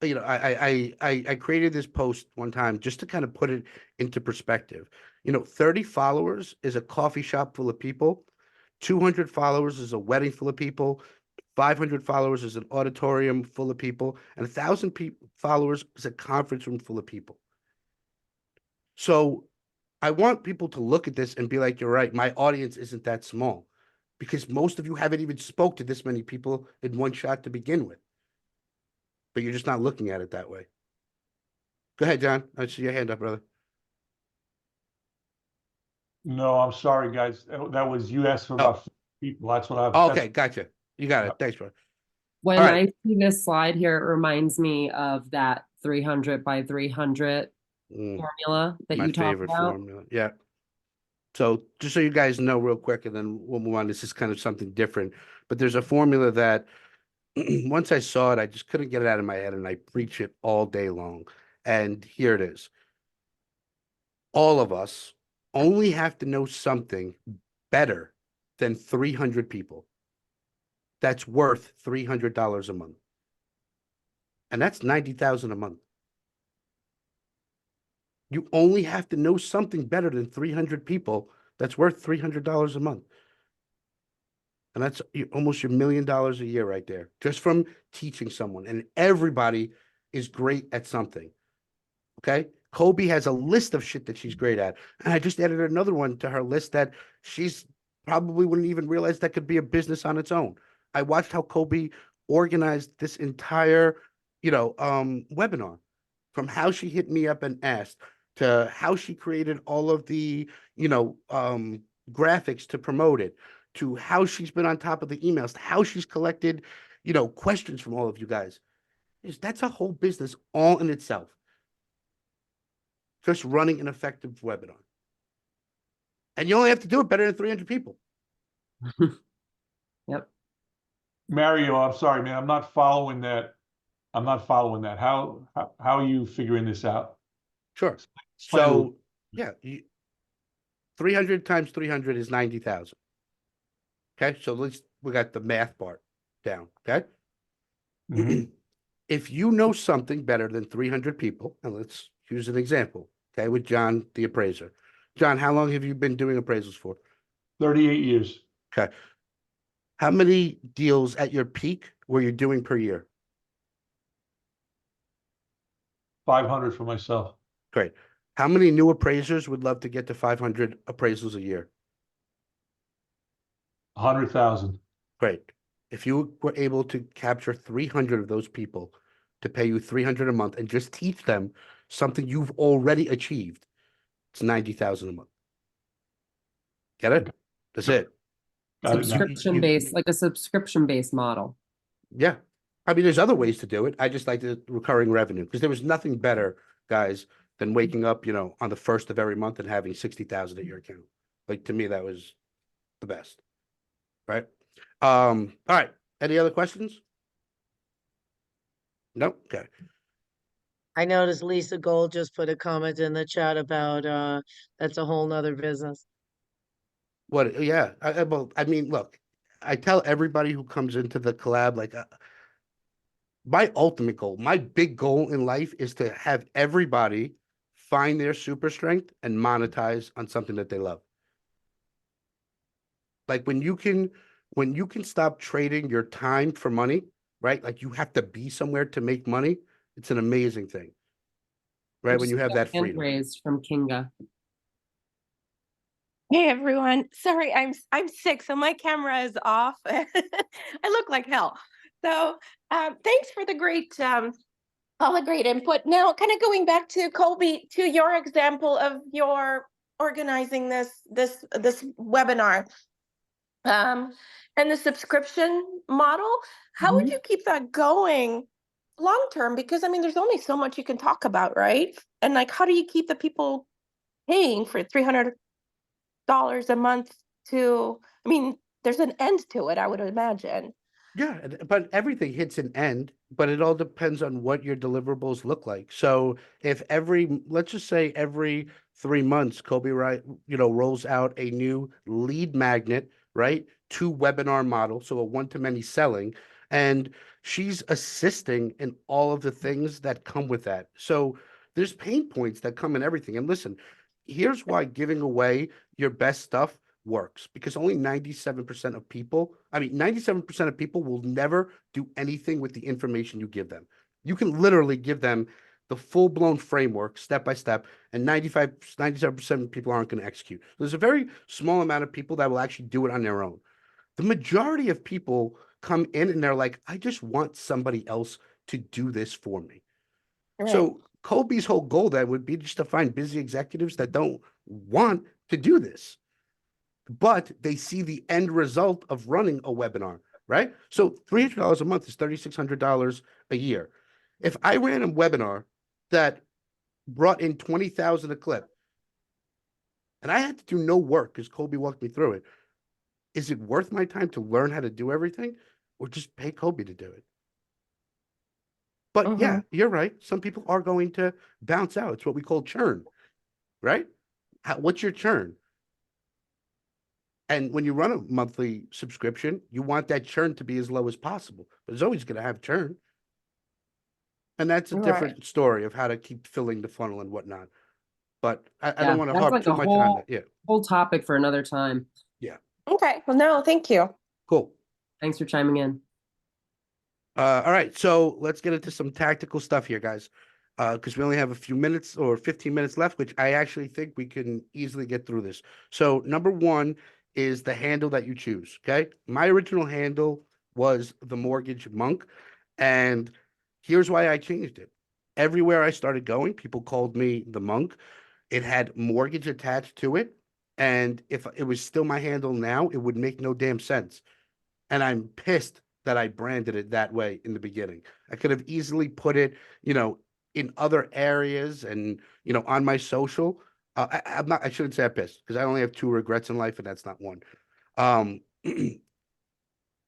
I created this post one time just to kind of put it into perspective. 30 followers is a coffee shop full of people. 200 followers is a wedding full of people. 500 followers is an auditorium full of people, and 1,000 followers is a conference room full of people. So I want people to look at this and be like, you're right, my audience isn't that small, because most of you haven't even spoke to this many people in one shot to begin with. But you're just not looking at it that way. Go ahead, John. I see your hand up, brother. No, I'm sorry, guys. That was you asked for about 50 people. That's what I've. Oh, okay, gotcha. You got it. Yep. Thanks, bro. When All right. I see this slide here, it reminds me of that 300 by 300 formula that My you talked favorite about. formula. Yeah. So just so you guys know real quick, and then we'll move on. This is kind of something different, but there's a formula that once I saw it, I just couldn't get it out of my head, and I preach it all day long. And here it is. All of us only have to know something better than 300 people that's worth $300 a month. And that's 90,000 a month. You only have to know something better than 300 people that's worth $300 a month. And that's almost your $1 million a year right there, just from teaching someone. And everybody is great at something. Okay. Kobe has a list of shit that she's great at. And I just added another one to her list that she's probably wouldn't even realize that could be a business on its own. I watched how Kobe organized this entire, webinar, from how she hit me up and asked to how she created all of the, graphics to promote it, to how she's been on top of the emails, to how she's collected, questions from all of you guys. That's a whole business all in itself. Just running an effective webinar. And you only have to do it better than 300 people. Yep. Mario, I'm sorry, man. I'm not following that. How are you figuring this out? Sure. Explain a So, little. yeah, 300 times 300 is 90,000. Okay, so we got the math part down. Okay. Mhm. If you know something better than 300 people, and let's use an example, okay, with John, the appraiser. John, how long have you been doing appraisals for? 38 years. Okay. How many deals at your peak were you doing per year? 500 for myself. Great. How many new appraisers would love to get to 500 appraisals a year? 100,000. Great. If you were able to capture 300 of those people to pay you 300 a month and just teach them something you've already achieved, it's 90,000 a month. Get it? That's it. Got it now. Subscription-based, like a subscription-based model. Yeah. I mean, there's other ways to do it. I just like the recurring revenue because there was nothing better, guys, than waking up, on the first of every month and having 60,000 at your account. Like, to me, that was the best. Right? All right. Any other questions? No? Okay. I noticed Lisa Gold just put a comment in the chat about that's a whole nother business. What? Yeah. Well, I mean, look, I tell everybody who comes into the collab, like, my ultimate goal, my big goal in life is to have everybody find their super strength and monetize on something that they love. Like when you can stop trading your time for money, right? Like you have to be somewhere to make money. It's an amazing thing, right? When you have that Hand freedom. raised from Kinga. Hey everyone. Sorry, I'm sick, so my camera is off. I look like hell. So thanks for all the great input. Now, kind of going back to Colby, to your example of your organizing this webinar. And the subscription model, how would you keep that going long term? Because I mean, there's only so much you can talk about, right? And like, how do you keep the people paying for $300 a month to, I mean, there's an end to it, I would imagine. Yeah, but everything hits an end, but it all depends on what your deliverables look like. So if let's just say every 3 months, Kobe, right, rolls out a new lead magnet, right, 2 webinar model, so a one-to-many selling, and she's assisting in all of the things that come with that. So there's pain points that come in everything. And listen, here's why giving away your best stuff works because only 97% of people, 97% of people will never do anything with the information you give them. You can literally give them the full-blown framework step by step, and 97% of people aren't going to execute. There's a very small amount of people that will actually do it on their own. The majority of people come in and they're like, I just want somebody else to do this for me. Right. So Colby's whole goal then would be just to find busy executives that don't want to do this, but they see the end result of running a webinar, right? So $300 a month is $3,600 a year. If I ran a webinar that brought in 20,000 a clip, and I had to do no work because Colby walked me through it, is it worth my time to learn how to do everything, or just pay Colby to do it? But yeah, you're right. Some people are going to bounce out. It's what we call churn, right? What's your churn? And when you run a monthly subscription, you want that churn to be as low as possible. But it's always going to have churn. And that's a different story of how to keep filling the funnel and whatnot. But I don't want to harp too much on that. Yeah. Whole topic for another time. Yeah. Okay. Well, no, thank you. Cool. Thanks for chiming in. All right. So let's get into some tactical stuff here, guys. Because we only have a few minutes or 15 minutes left, which I actually think we can easily get through this. So number one is the handle that you choose. Okay. My original handle was the Mortgage Monk. And here's why I changed it. Everywhere I started going, people called me the Monk. It had mortgage attached to it. And if it was still my handle now, it would make no damn sense. And I'm pissed that I branded it that way in the beginning. I could have easily put it, in other areas and, on my social. I shouldn't say I'm pissed because I only have 2 regrets in life and that's not one.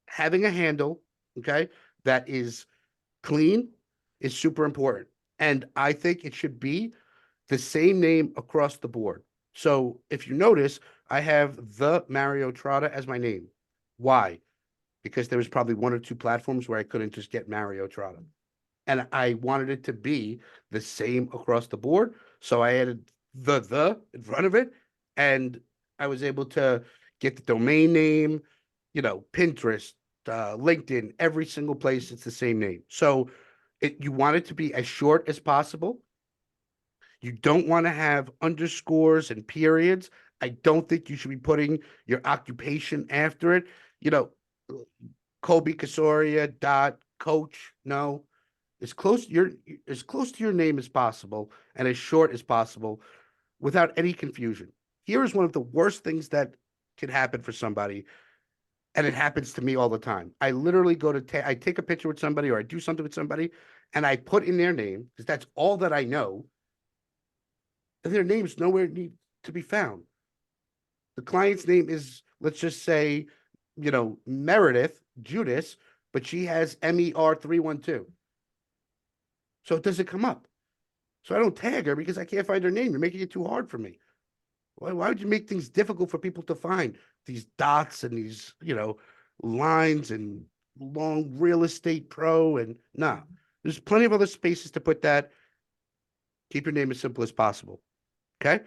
Having a handle, okay, that is clean is super important. And I think it should be the same name across the board. So if you notice, I have the Mario Trotta as my name. Why? Because there was probably 1 or 2 platforms where I couldn't just get Mario Trotta. And I wanted it to be the same across the board. So I added the in front of it. And I was able to get the domain name, Pinterest, LinkedIn, every single place, it's the same name. So you want it to be as short as possible. You don't want to have underscores and periods. I don't think you should be putting your occupation after it. Colby Casoria .coach. No, as close to your name as possible and as short as possible without any confusion. Here is one of the worst things that can happen for somebody, and it happens to me all the time. I literally I take a picture with somebody or I do something with somebody, and I put in their name because that's all that I know, and their name's nowhere need to be found. The client's name is, let's just say, Meredith Judas, but she has MER312. So it doesn't come up. So I don't tag her because I can't find her name. You're making it too hard for me. Why would you make things difficult for people to find? These dots and these, lines and long real estate pro and nah. There's plenty of other spaces to put that. Keep your name as simple as possible. Okay.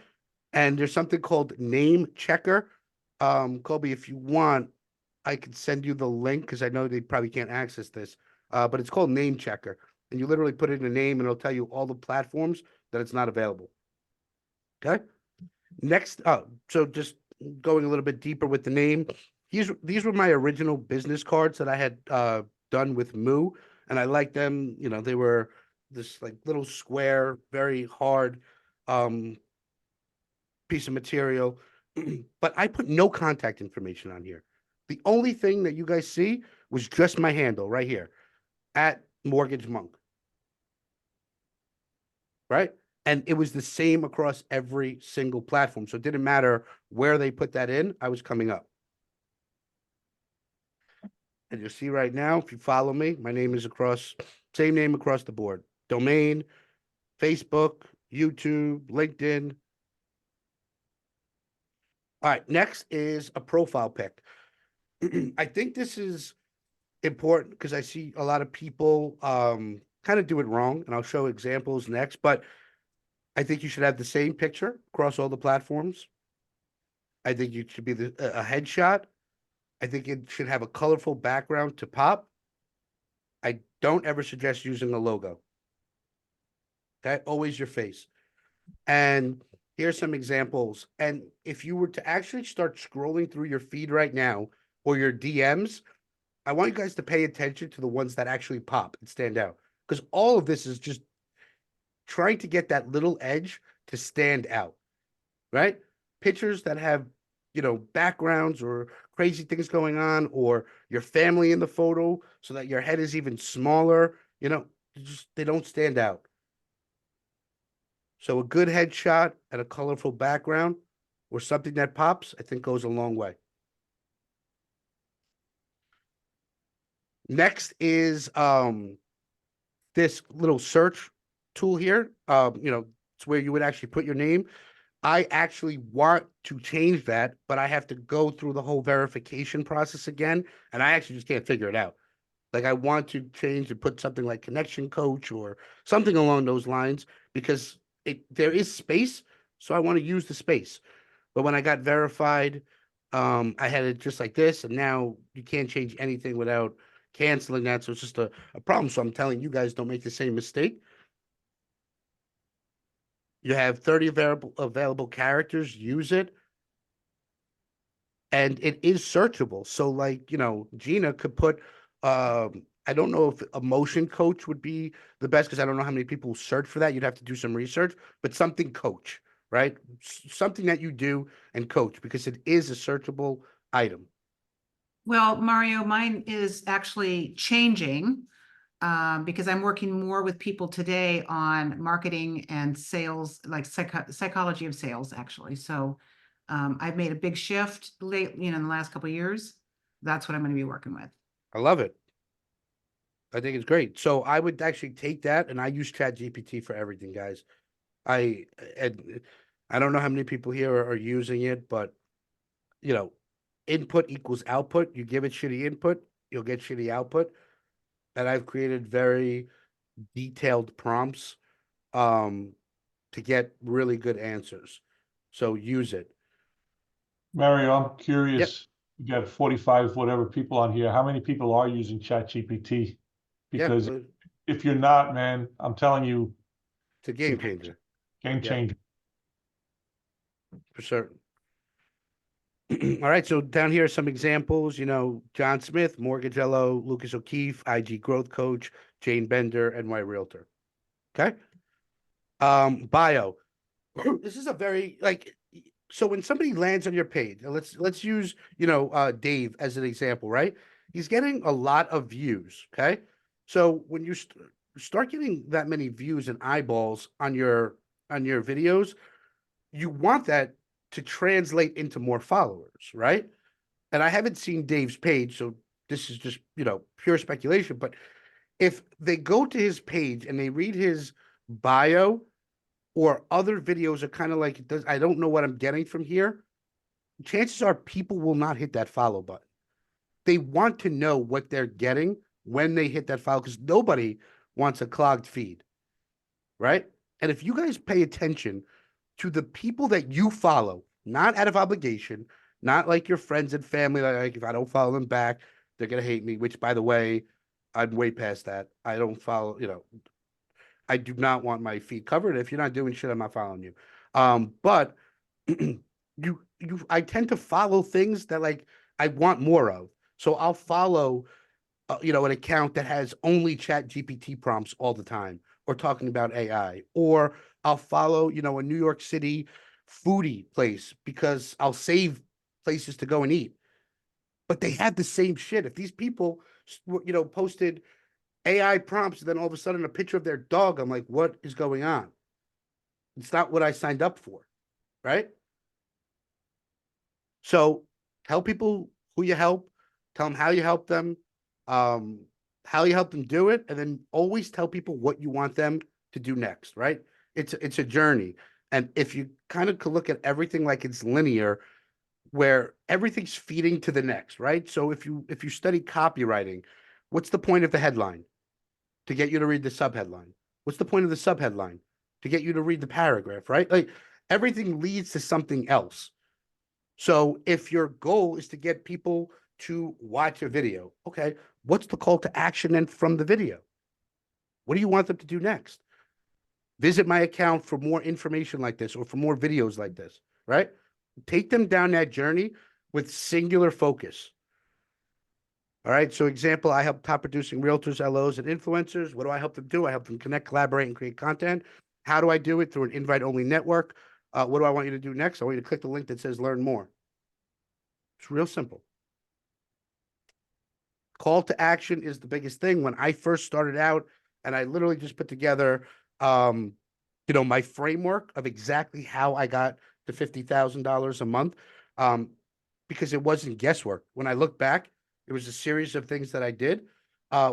And there's something called Name Checker. Colby, if you want, I can send you the link because I know they probably can't access this. But it's called Name Checker. And you literally put in a name and it'll tell you all the platforms that it's not available. Okay. Next, so just going a little bit deeper with the name. These were my original business cards that I had done with Moo, and I liked them. They were this like little square, very hard piece of material, but I put no contact information on here. The only thing that you guys see was just my handle right here at Mortgage Monk. Right? And it was the same across every single platform. So it didn't matter where they put that in, I was coming up. And you'll see right now, if you follow me, my name is same name across the board. Domain, Facebook, YouTube, LinkedIn. All right, next is a profile pic. I think this is important because I see a lot of people kind of do it wrong, and I'll show examples next, but I think you should have the same picture across all the platforms. I think it should be a headshot. I think it should have a colorful background to pop. I don't ever suggest using a logo. Okay, always your face. And here's some examples. And if you were to actually start scrolling through your feed right now or your DMs, I want you guys to pay attention to the ones that actually pop and stand out. Because all of this is just trying to get that little edge to stand out, right? Pictures that have, backgrounds or crazy things going on, or your family in the photo so that your head is even smaller, they don't stand out. So a good headshot and a colorful background or something that pops, I think goes a long way. Next is this little search tool here. It's where you would actually put your name. I actually want to change that, but I have to go through the whole verification process again, and I actually just can't figure it out. Like, I want to change and put something like connection coach or something along those lines, because there is space, so I want to use the space. But when I got verified, I had it just like this, and now you can't change anything without canceling that. So it's just a problem. So I'm telling you guys, don't make the same mistake. You have 30 available characters, use it. And it is searchable. So like, Gina could put, I don't know if a motion coach would be the best, because I don't know how many people search for that. You'd have to do some research, but something coach, right? Something that you do and coach, because it is a searchable item. Well, Mario, mine is actually changing because I'm working more with people today on marketing and sales, like psychology of sales, actually. So I've made a big shift late, in the last couple of years. That's what I'm going to be working with. I love it. I think it's great. So I would actually take that, and I use ChatGPT for everything, guys. I don't know how many people here are using it, but input equals output. You give it shitty input, you'll get shitty output. And I've created very detailed prompts to get really good answers. So use it. Mario, I'm Yep. curious. You got 45 whatever people on here. How many people are using ChatGPT? Because Yeah, if you're not, man, I'm telling you, it's a game changer game changer. for certain. All right, so down here are some examples. John Smith, Mortgagello, Lucas O'Keefe, IG Growth Coach, Jane Bender, NY Realtor. Okay. Bio. This is a very so when somebody lands on your page, let's use Dave as an example, right? He's getting a lot of views. Okay, so when you start getting that many views and eyeballs on your videos, you want that to translate into more followers, right? And I haven't seen Dave's page, so this is just pure speculation. But if they go to his page and they read his bio, or other videos are kind of like, I don't know what I'm getting from here, chances are people will not hit that follow button. They want to know what they're getting when they hit that follow, because nobody wants a clogged feed, right? And if you guys pay attention to the people that you follow, not out of obligation, not like your friends and family, like if I don't follow them back, they're going to hate me, which, by the way, I'm way past that. I don't follow, I do not want my feed covered. If you're not doing shit, I'm not following you. But I tend to follow things that like I want more of. So I'll follow, an account that has only Chat GPT prompts all the time, or talking about AI, or I'll follow, a New York City foodie place because I'll save places to go and eat. But they had the same shit. If these people, posted AI prompts, and then all of a sudden a picture of their dog, I'm like, what is going on? It's not what I signed up for, right? So tell people who you help, tell them how you help them, how you help them do it, and then always tell people what you want them to do next, right? It's a journey. And if you kind of could look at everything like it's linear, where everything's feeding to the next, right? So if you study copywriting, what's the point of the headline? To get you to read the subheadline. What's the point of the subheadline? To get you to read the paragraph, right? Like, everything leads to something else. So if your goal is to get people to watch a video, okay, what's the call to action then from the video? What do you want them to do next? Visit my account for more information like this or for more videos like this, right? Take them down that journey with singular focus. All right. So example, I help top producing realtors, LOs, and influencers. What do I help them do? I help them connect, collaborate, and create content. How do I do it? Through an invite-only network. What do I want you to do next? I want you to click the link that says learn more. It's real simple. Call to action is the biggest thing. When I first started out, and I literally just put together, my framework of exactly how I got to $50,000 a month, because it wasn't guesswork. When I look back, it was a series of things that I did,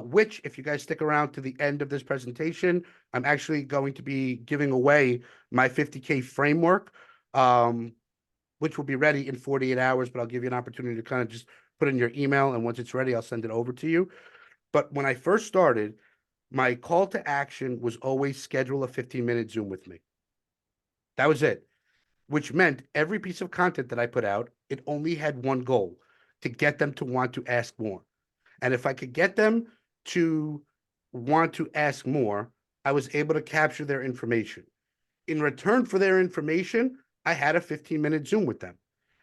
which, if you guys stick around to the end of this presentation, I'm actually going to be giving away my 50K framework, which will be ready in 48 hours, but I'll give you an opportunity to kind of just put in your email, and once it's ready, I'll send it over to you. But when I first started, my call to action was always schedule a 15-minute Zoom with me. That was it, which meant every piece of content that I put out, it only had one goal: to get them to want to ask more. And if I could get them to want to ask more, I was able to capture their information. In return for their information, I had a 15-minute Zoom with them.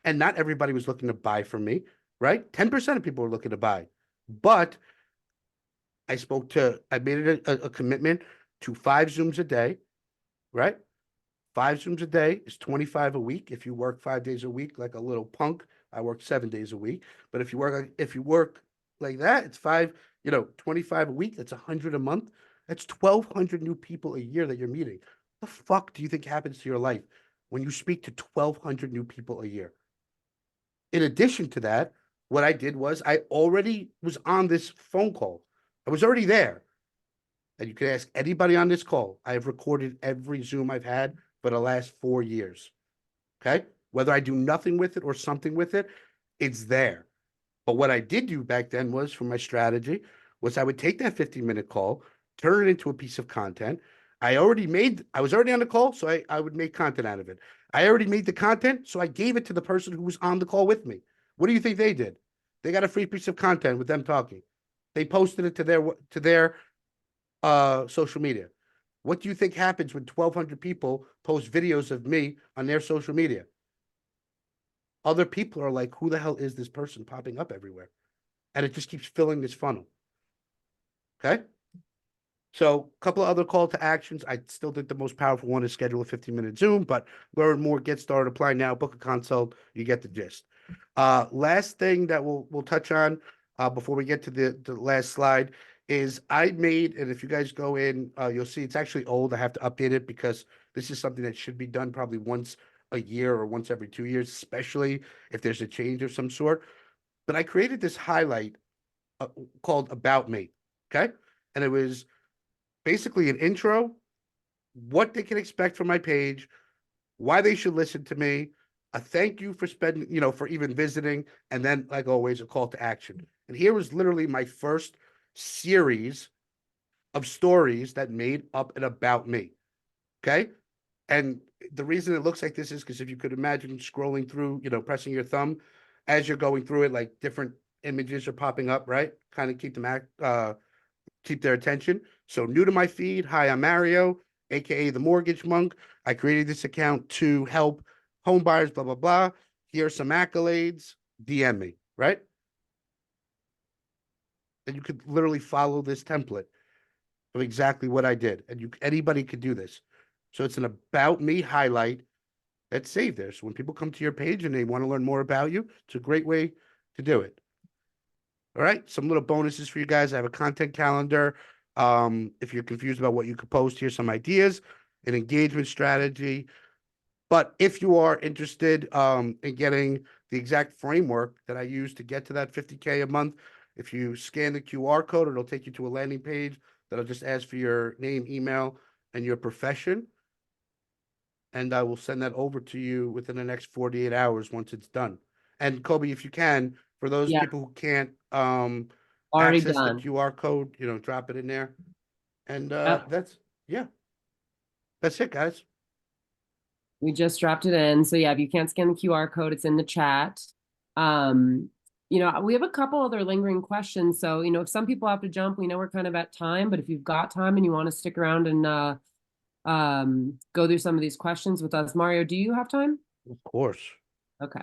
And not everybody was looking to buy from me, right? 10% of people were looking to buy. But I made it a commitment to 5 Zooms a day, right? 5 Zooms a day is 25 a week. If you work 5 days a week like a little punk, I work 7 days a week. But if you work like that, it's 25 a week. That's 100 a month. That's 1,200 new people a year that you're meeting. What the fuck do you think happens to your life when you speak to 1,200 new people a year? In addition to that, what I did was I already was on this phone call. I was already there. And you can ask anybody on this call. I have recorded every Zoom I've had for the last 4 years. Okay? Whether I do nothing with it or something with it, it's there. But what I did do back then was, for my strategy, was I would take that 15-minute call, turn it into a piece of content. I was already on the call, so I would make content out of it. I already made the content, so I gave it to the person who was on the call with me. What do you think they did? They got a free piece of content with them talking. They posted it to their social media. What do you think happens when 1,200 people post videos of me on their social media? Other people are like, who the hell is this person popping up everywhere? And it just keeps filling this funnel. Okay? So a couple of other call to actions. I still think the most powerful one is schedule a 15-minute Zoom, but learn more, get started, apply now, book a consult. You get the gist. Last thing that we'll touch on before we get to the last slide is I made, and if you guys go in, you'll see it's actually old. I have to update it because this is something that should be done probably once a year or once every 2 years, especially if there's a change of some sort. But I created this highlight called About Me, okay? And it was basically an intro, what they can expect from my page, why they should listen to me, a thank you for spending, for even visiting, and then, like always, a call to action. And here was literally my first series of stories that made up an About Me, okay? And the reason it looks like this is because if you could imagine scrolling through, pressing your thumb as you're going through it, like different images are popping up, right? Kind of keep their attention. So new to my feed, hi, I'm Mario, aka the Mortgage Monk. I created this account to help home buyers, blah, blah, blah. Here are some accolades, DM me, right? And you could literally follow this template of exactly what I did. And anybody could do this. So it's an About Me highlight that's saved there. So when people come to your page and they want to learn more about you, it's a great way to do it. All right, some little bonuses for you guys. I have a content calendar. If you're confused about what you could post, here's some ideas, an engagement strategy. But if you are interested in getting the exact framework that I use to get to that 50K a month, if you scan the QR code, it'll take you to a landing page that'll just ask for your name, email, and your profession. And I will send that over to you within the next 48 hours once it's done. And Kobe, if you can, for those Yeah. people who can't Already access the done. QR code, drop it in there. And Yep. that's it, guys. We just dropped it in. So yeah, if you can't scan the QR code, it's in the chat. We have a couple other lingering questions. So, if some people have to jump, we know we're kind of at time, but if you've got time and you want to stick around and go through some of these questions with us. Mario, do you have time? Of course. Okay.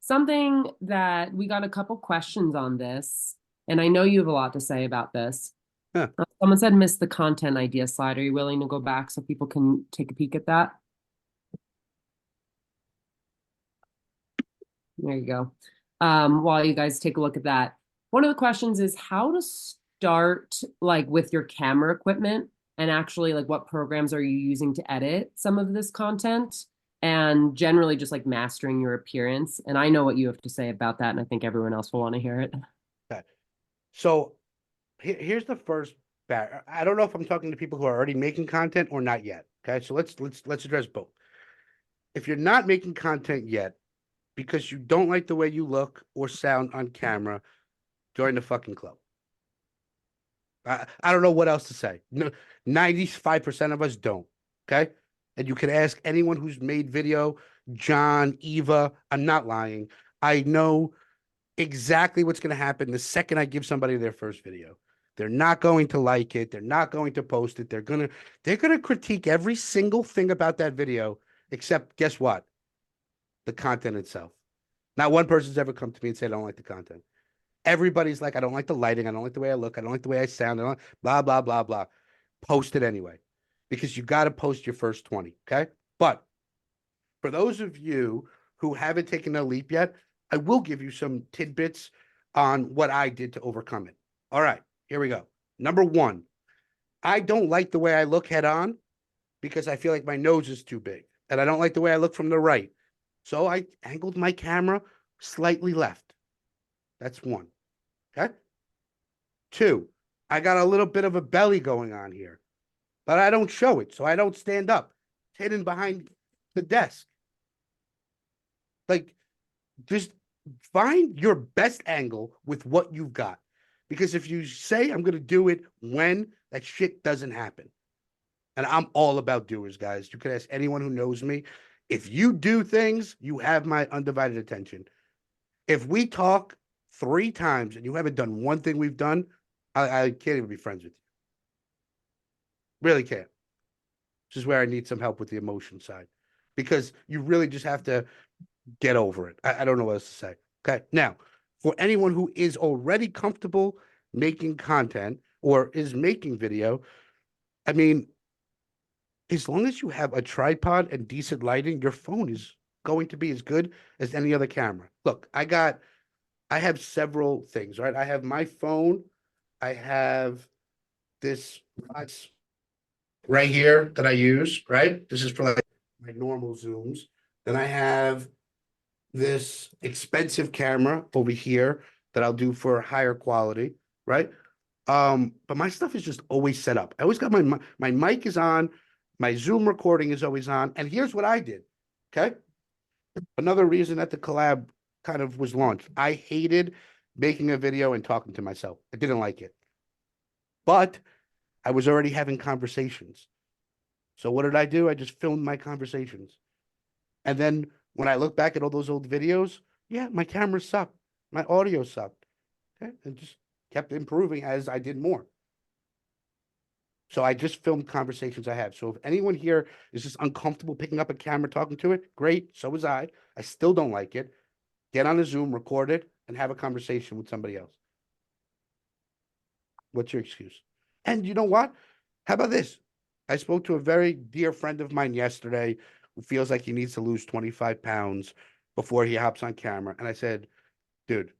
Something that we got a couple questions on this, and I know you have a lot to say about this. Yeah. Someone said miss the content idea slide. Are you willing to go back so people can take a peek at that? There you go. While you guys take a look at that, one of the questions is how to start with your camera equipment and actually what programs are you using to edit some of this content and generally just mastering your appearance. And I know what you have to say about that, and I think everyone else will want to hear it. Okay. So here's the first barrier. I don't know if I'm talking to people who are already making content or not yet. Okay. So let's address both. If you're not making content yet because you don't like the way you look or sound on camera, join the fucking club. I don't know what else to say. No, 95% of us don't. Okay. And you can ask anyone who's made video, John, Eva. I'm not lying. I know exactly what's going to happen the second I give somebody their first video. They're not going to like it. They're not going to post it. They're going to critique every single thing about that video, except guess what? The content itself. Not one person's ever come to me and said, I don't like the content. Everybody's like, I don't like the lighting. I don't like the way I look. I don't like the way I sound. I don't blah, blah, blah, blah. Post it anyway, because you got to post your first 20. Okay. But for those of you who haven't taken a leap yet, I will give you some tidbits on what I did to overcome it. All right, here we go. Number one, I don't like the way I look head on because I feel like my nose is too big, and I don't like the way I look from the right. So I angled my camera slightly left. That's one. Okay. Two, I got a little bit of a belly going on here, but I don't show it, so I don't stand up. It's hidden behind the desk. Just find your best angle with what you've got. Because if you say I'm going to do it when, that shit doesn't happen. And I'm all about doers, guys. You can ask anyone who knows me. If you do things, you have my undivided attention. If we talk 3 times and you haven't done one thing we've done, I can't even be friends with you. Really can't. This is where I need some help with the emotion side. Because you really just have to get over it. I don't know what else to say. Okay. Now, for anyone who is already comfortable making content or is making video, I mean, as long as you have a tripod and decent lighting, your phone is going to be as good as any other camera. Look, I have several things, right? I have my phone. I have this right here that I use, right? This is for my normal zooms. Then I have this expensive camera over here that I'll do for higher quality, right? But my stuff is just always set up. I always got my mic is on, my Zoom recording is always on, and here's what I did. Okay, another reason that the collab kind of was launched. I hated making a video and talking to myself. I didn't like it, but I was already having conversations. So what did I do? I just filmed my conversations, and then when I look back at all those old videos, yeah, my camera sucked. My audio sucked. Okay. And just kept improving as I did more. So I just filmed conversations I have. So if anyone here is just uncomfortable picking up a camera, talking to it, great. So was I. I still don't like it. Get on a Zoom, record it, and have a conversation with somebody else. What's your excuse? And you know what? How about this? I spoke to a very dear friend of mine yesterday who feels like he needs to lose 25 pounds before he hops on camera. And I said, dude,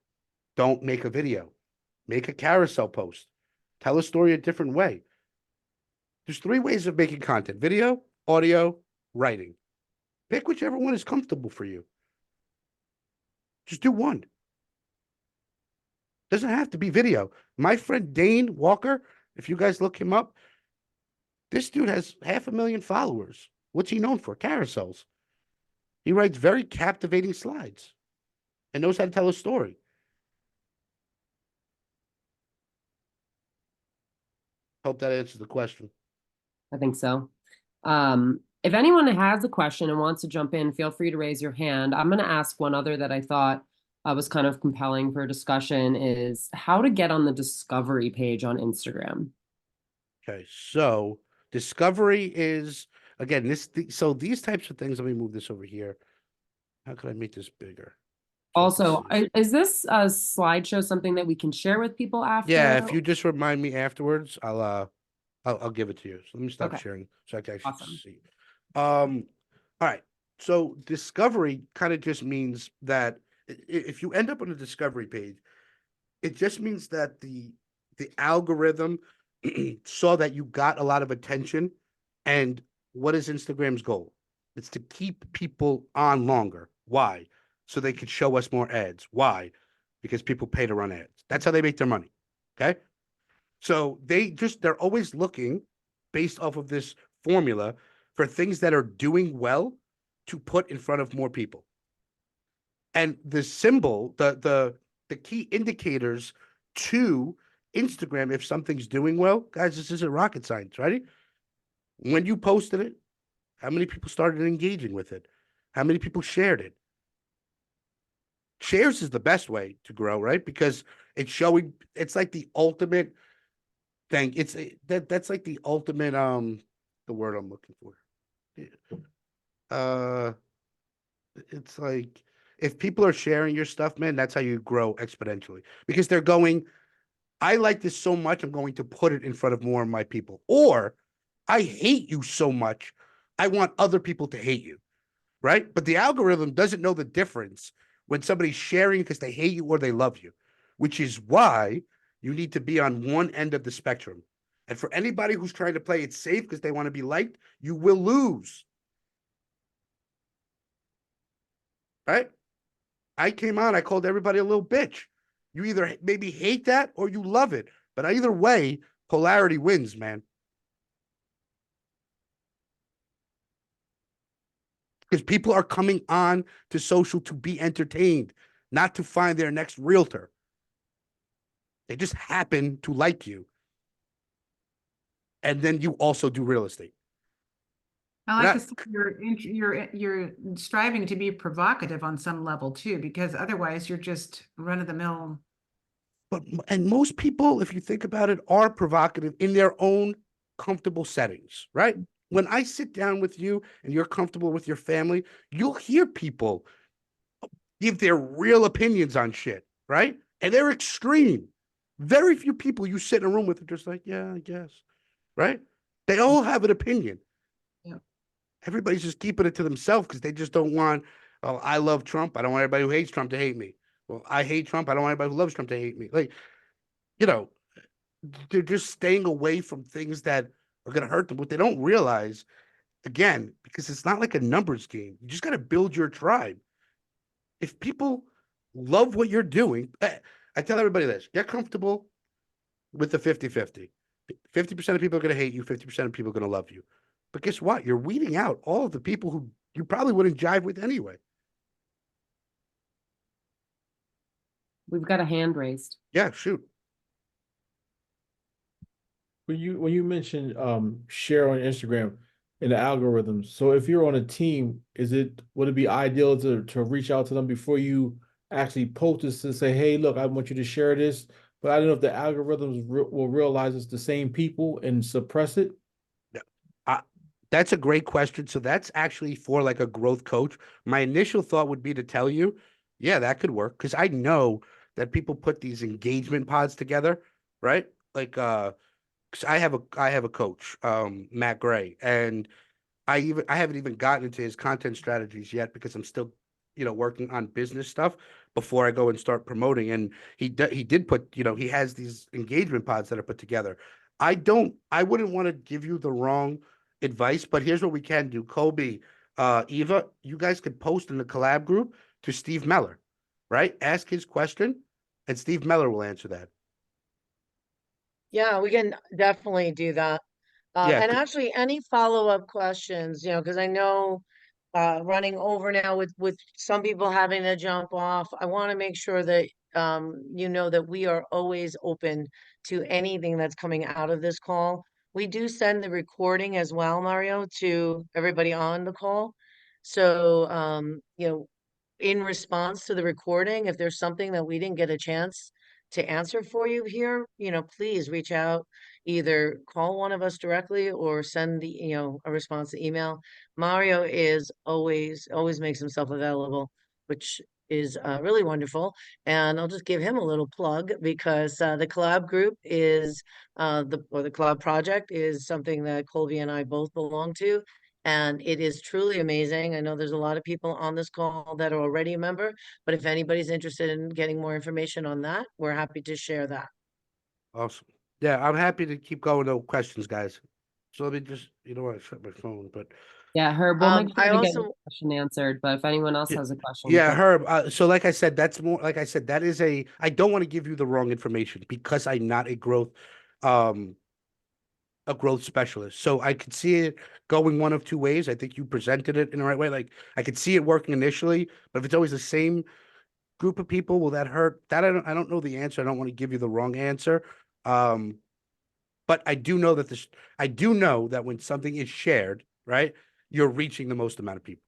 don't make a video. Make a carousel post. Tell a story a different way. There's 3 ways of making content: video, audio, writing. Pick whichever one is comfortable for you. Just do one. Doesn't have to be video. My friend Dane Walker, if you guys look him up, this dude has 500,000 followers. What's he known for? Carousels. He writes very captivating slides and knows how to tell a story. Hope that answers the question. I think so. If anyone has a question and wants to jump in, feel free to raise your hand. I'm going to ask one other that I thought was kind of compelling for discussion is how to get on the discovery page on Instagram. Okay, so discovery is again so these types of things. Let me move this over here. How can I make this bigger? So I can Also, see. is this a slideshow something that we can share with people after? Yeah, if you just remind me afterwards, I'll give it to you. So let me stop Okay. sharing so I can actually Awesome. see. All right. So discovery kind of just means that if you end up on a discovery page, it just means that the algorithm saw that you got a lot of attention. And what is Instagram's goal? It's to keep people on longer. Why? So they could show us more ads. Why? Because people pay to run ads. That's how they make their money. Okay. So they're always looking based off of this formula for things that are doing well to put in front of more people. And the symbol, the key indicators to Instagram, if something's doing well, guys, this isn't rocket science, right? When you posted it, how many people started engaging with it? How many people shared it? Shares is the best way to grow, right? Because it's showing, it's like the ultimate thing. That's like the ultimate, the word I'm looking for. Uh, it's like if people are sharing your stuff, man, that's how you grow exponentially because they're going, I like this so much, I'm going to put it in front of more of my people. Or I hate you so much, I want other people to hate you, right? But the algorithm doesn't know the difference when somebody's sharing because they hate you or they love you, which is why you need to be on one end of the spectrum. And for anybody who's trying to play it safe because they want to be liked, you will lose. Right? I came on, I called everybody a little bitch. You either maybe hate that or you love it. But either way, polarity wins, man. Because people are coming on to social to be entertained, not to find their next realtor. They just happen to like you. And then you also do real estate. I like to see you're striving to be provocative on some level too, because otherwise you're just run of the mill. And most people, if you think about it, are provocative in their own comfortable settings, right? When I sit down with you and you're comfortable with your family, you'll hear people give their real opinions on shit, right? And they're extreme. Very few people you sit in a room with are just like, yeah, I guess, right? They all have an opinion. Yeah. Everybody's just keeping it to themselves because they just don't want, oh, I love Trump. I don't want everybody who hates Trump to hate me. Well, I hate Trump. I don't want anybody who loves Trump to hate me. Like, you know, they're just staying away from things that are going to hurt them. What they don't realize, again, because it's not like a numbers game. You just got to build your tribe. If people love what you're doing, I tell everybody this, get comfortable with the 50-50. 50% of people are going to hate you, 50% of people are going to love you. But guess what? You're weeding out all of the people who you probably wouldn't jive with anyway. We've got a hand raised. Yeah, shoot. When you mentioned share on Instagram and the algorithms, so if you're on a team, would it be ideal to reach out to them before you actually post this and say, hey, look, I want you to share this, but I don't know if the algorithms will realize it's the same people and suppress it. That's a great question. So that's actually for like a growth coach. My initial thought would be to tell you, yeah, that could work because I know that people put these engagement pods together, right? Like, because I have a coach, Matt Gray, and I haven't even gotten into his content strategies yet because I'm still, working on business stuff before I go and start promoting. And he did put, he has these engagement pods that are put together. I wouldn't want to give you the wrong advice, but here's what we can do. Kobe, Eva, you guys could post in the collab group to Steve Meller, right? Ask his question and Steve Meller will answer that. Yeah, we can definitely do that. Yeah. And actually, any follow-up questions, because I know running over now with some people having to jump off, I want to make sure that you know that we are always open to anything that's coming out of this call. we do send the recording as well, Mario, to everybody on the call. So, you know, in response to the recording, if there's something that we didn't get a chance to answer for you here, you know, please reach out, either call one of us directly or send the, you know, a response to email. Mario is always makes himself available, which is really wonderful. And I'll just give him a little plug because the collab group is the collab project is something that Colby and I both belong to. And it is truly amazing. I know there's a lot of people on this call that are already a member, but if anybody's interested in getting more information on that, we're happy to share that. Awesome. Yeah, I'm happy to keep going to questions, guys. So let me just, you know what, I shut my phone, but Yeah, Herb, we'll make I sure to get your also, question answered, but if anyone else Yeah, has a question, yeah, feel- Herb. So like I said, that's more like I said, that is I don't want to give you the wrong information because I'm not um, a growth specialist. So I could see it going one of two ways. I think you presented it in the right way. Like I could see it working initially, but if it's always the same group of people, will that hurt? That I don't know the answer. I don't want to give you the wrong answer. Um, but I do know that I do know that when something is shared, right, you're reaching the most amount of people.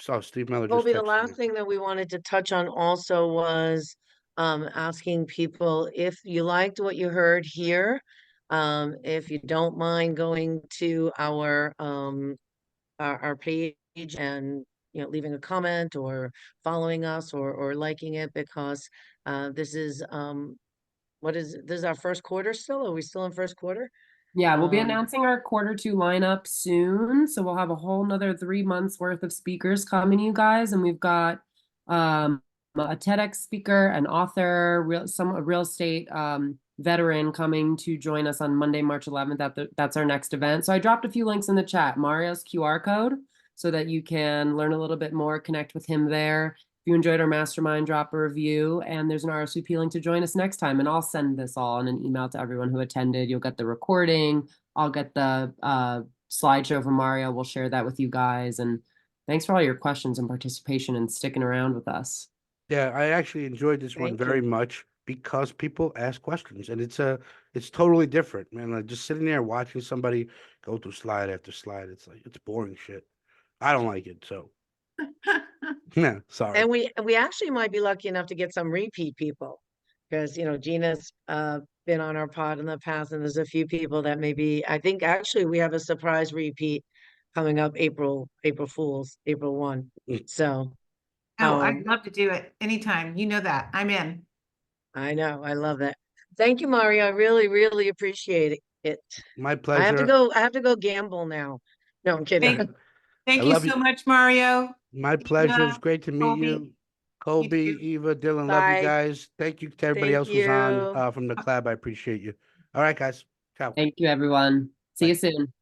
So Steve Miller just Colby, the texted me. last thing that we wanted to touch on also was asking people if you liked what you heard here, if you don't mind going to our page and, you know, leaving a comment or following us or liking it, because this is this is our first quarter still? Are we still in first quarter? Yeah, we'll be Um, announcing our Q2 lineup soon. So we'll have a whole nother 3 months worth of speakers coming, you guys. And we've got a TEDx speaker, an author, a real estate veteran coming to join us on Monday, March 11th. That's our next event. So I dropped a few links in the chat, Mario's QR code, so that you can learn a little bit more, connect with him there. If you enjoyed our mastermind, drop a review, and there's an RSVP link to join us next time. And I'll send this all in an email to everyone who attended. You'll get the recording. I'll get the slideshow from Mario. We'll share that with you guys. And thanks for all your questions and participation and sticking around with us. Yeah, I actually enjoyed this one Thank very you. much because people ask questions and it's totally different, man. Like just sitting there watching somebody go through slide after slide, it's like it's boring shit. I don't like it, so yeah, sorry. And we actually might be lucky enough to get some repeat people, because, you know, Gina's been on our pod in the past, and there's a few people that maybe, I think actually we have a surprise repeat coming up April Fools, April 1. Mm. So Oh, I'd love to do it anytime. You know that. I'm in. I know, I love that. Thank you, Mario. I really, really appreciate it. My I have to pleasure. go, I have to go gamble now. No, I'm kidding. Thank I you love so you. much, Mario. My pleasure. It's Gina, great to meet Colby, you. Colby, too. Eva, Dylan, love you Bye. guys. Thank you to everybody Thank else who's on you. from the club. I appreciate you. All right, guys. Ciao. Thank you, everyone. See you Bye. soon.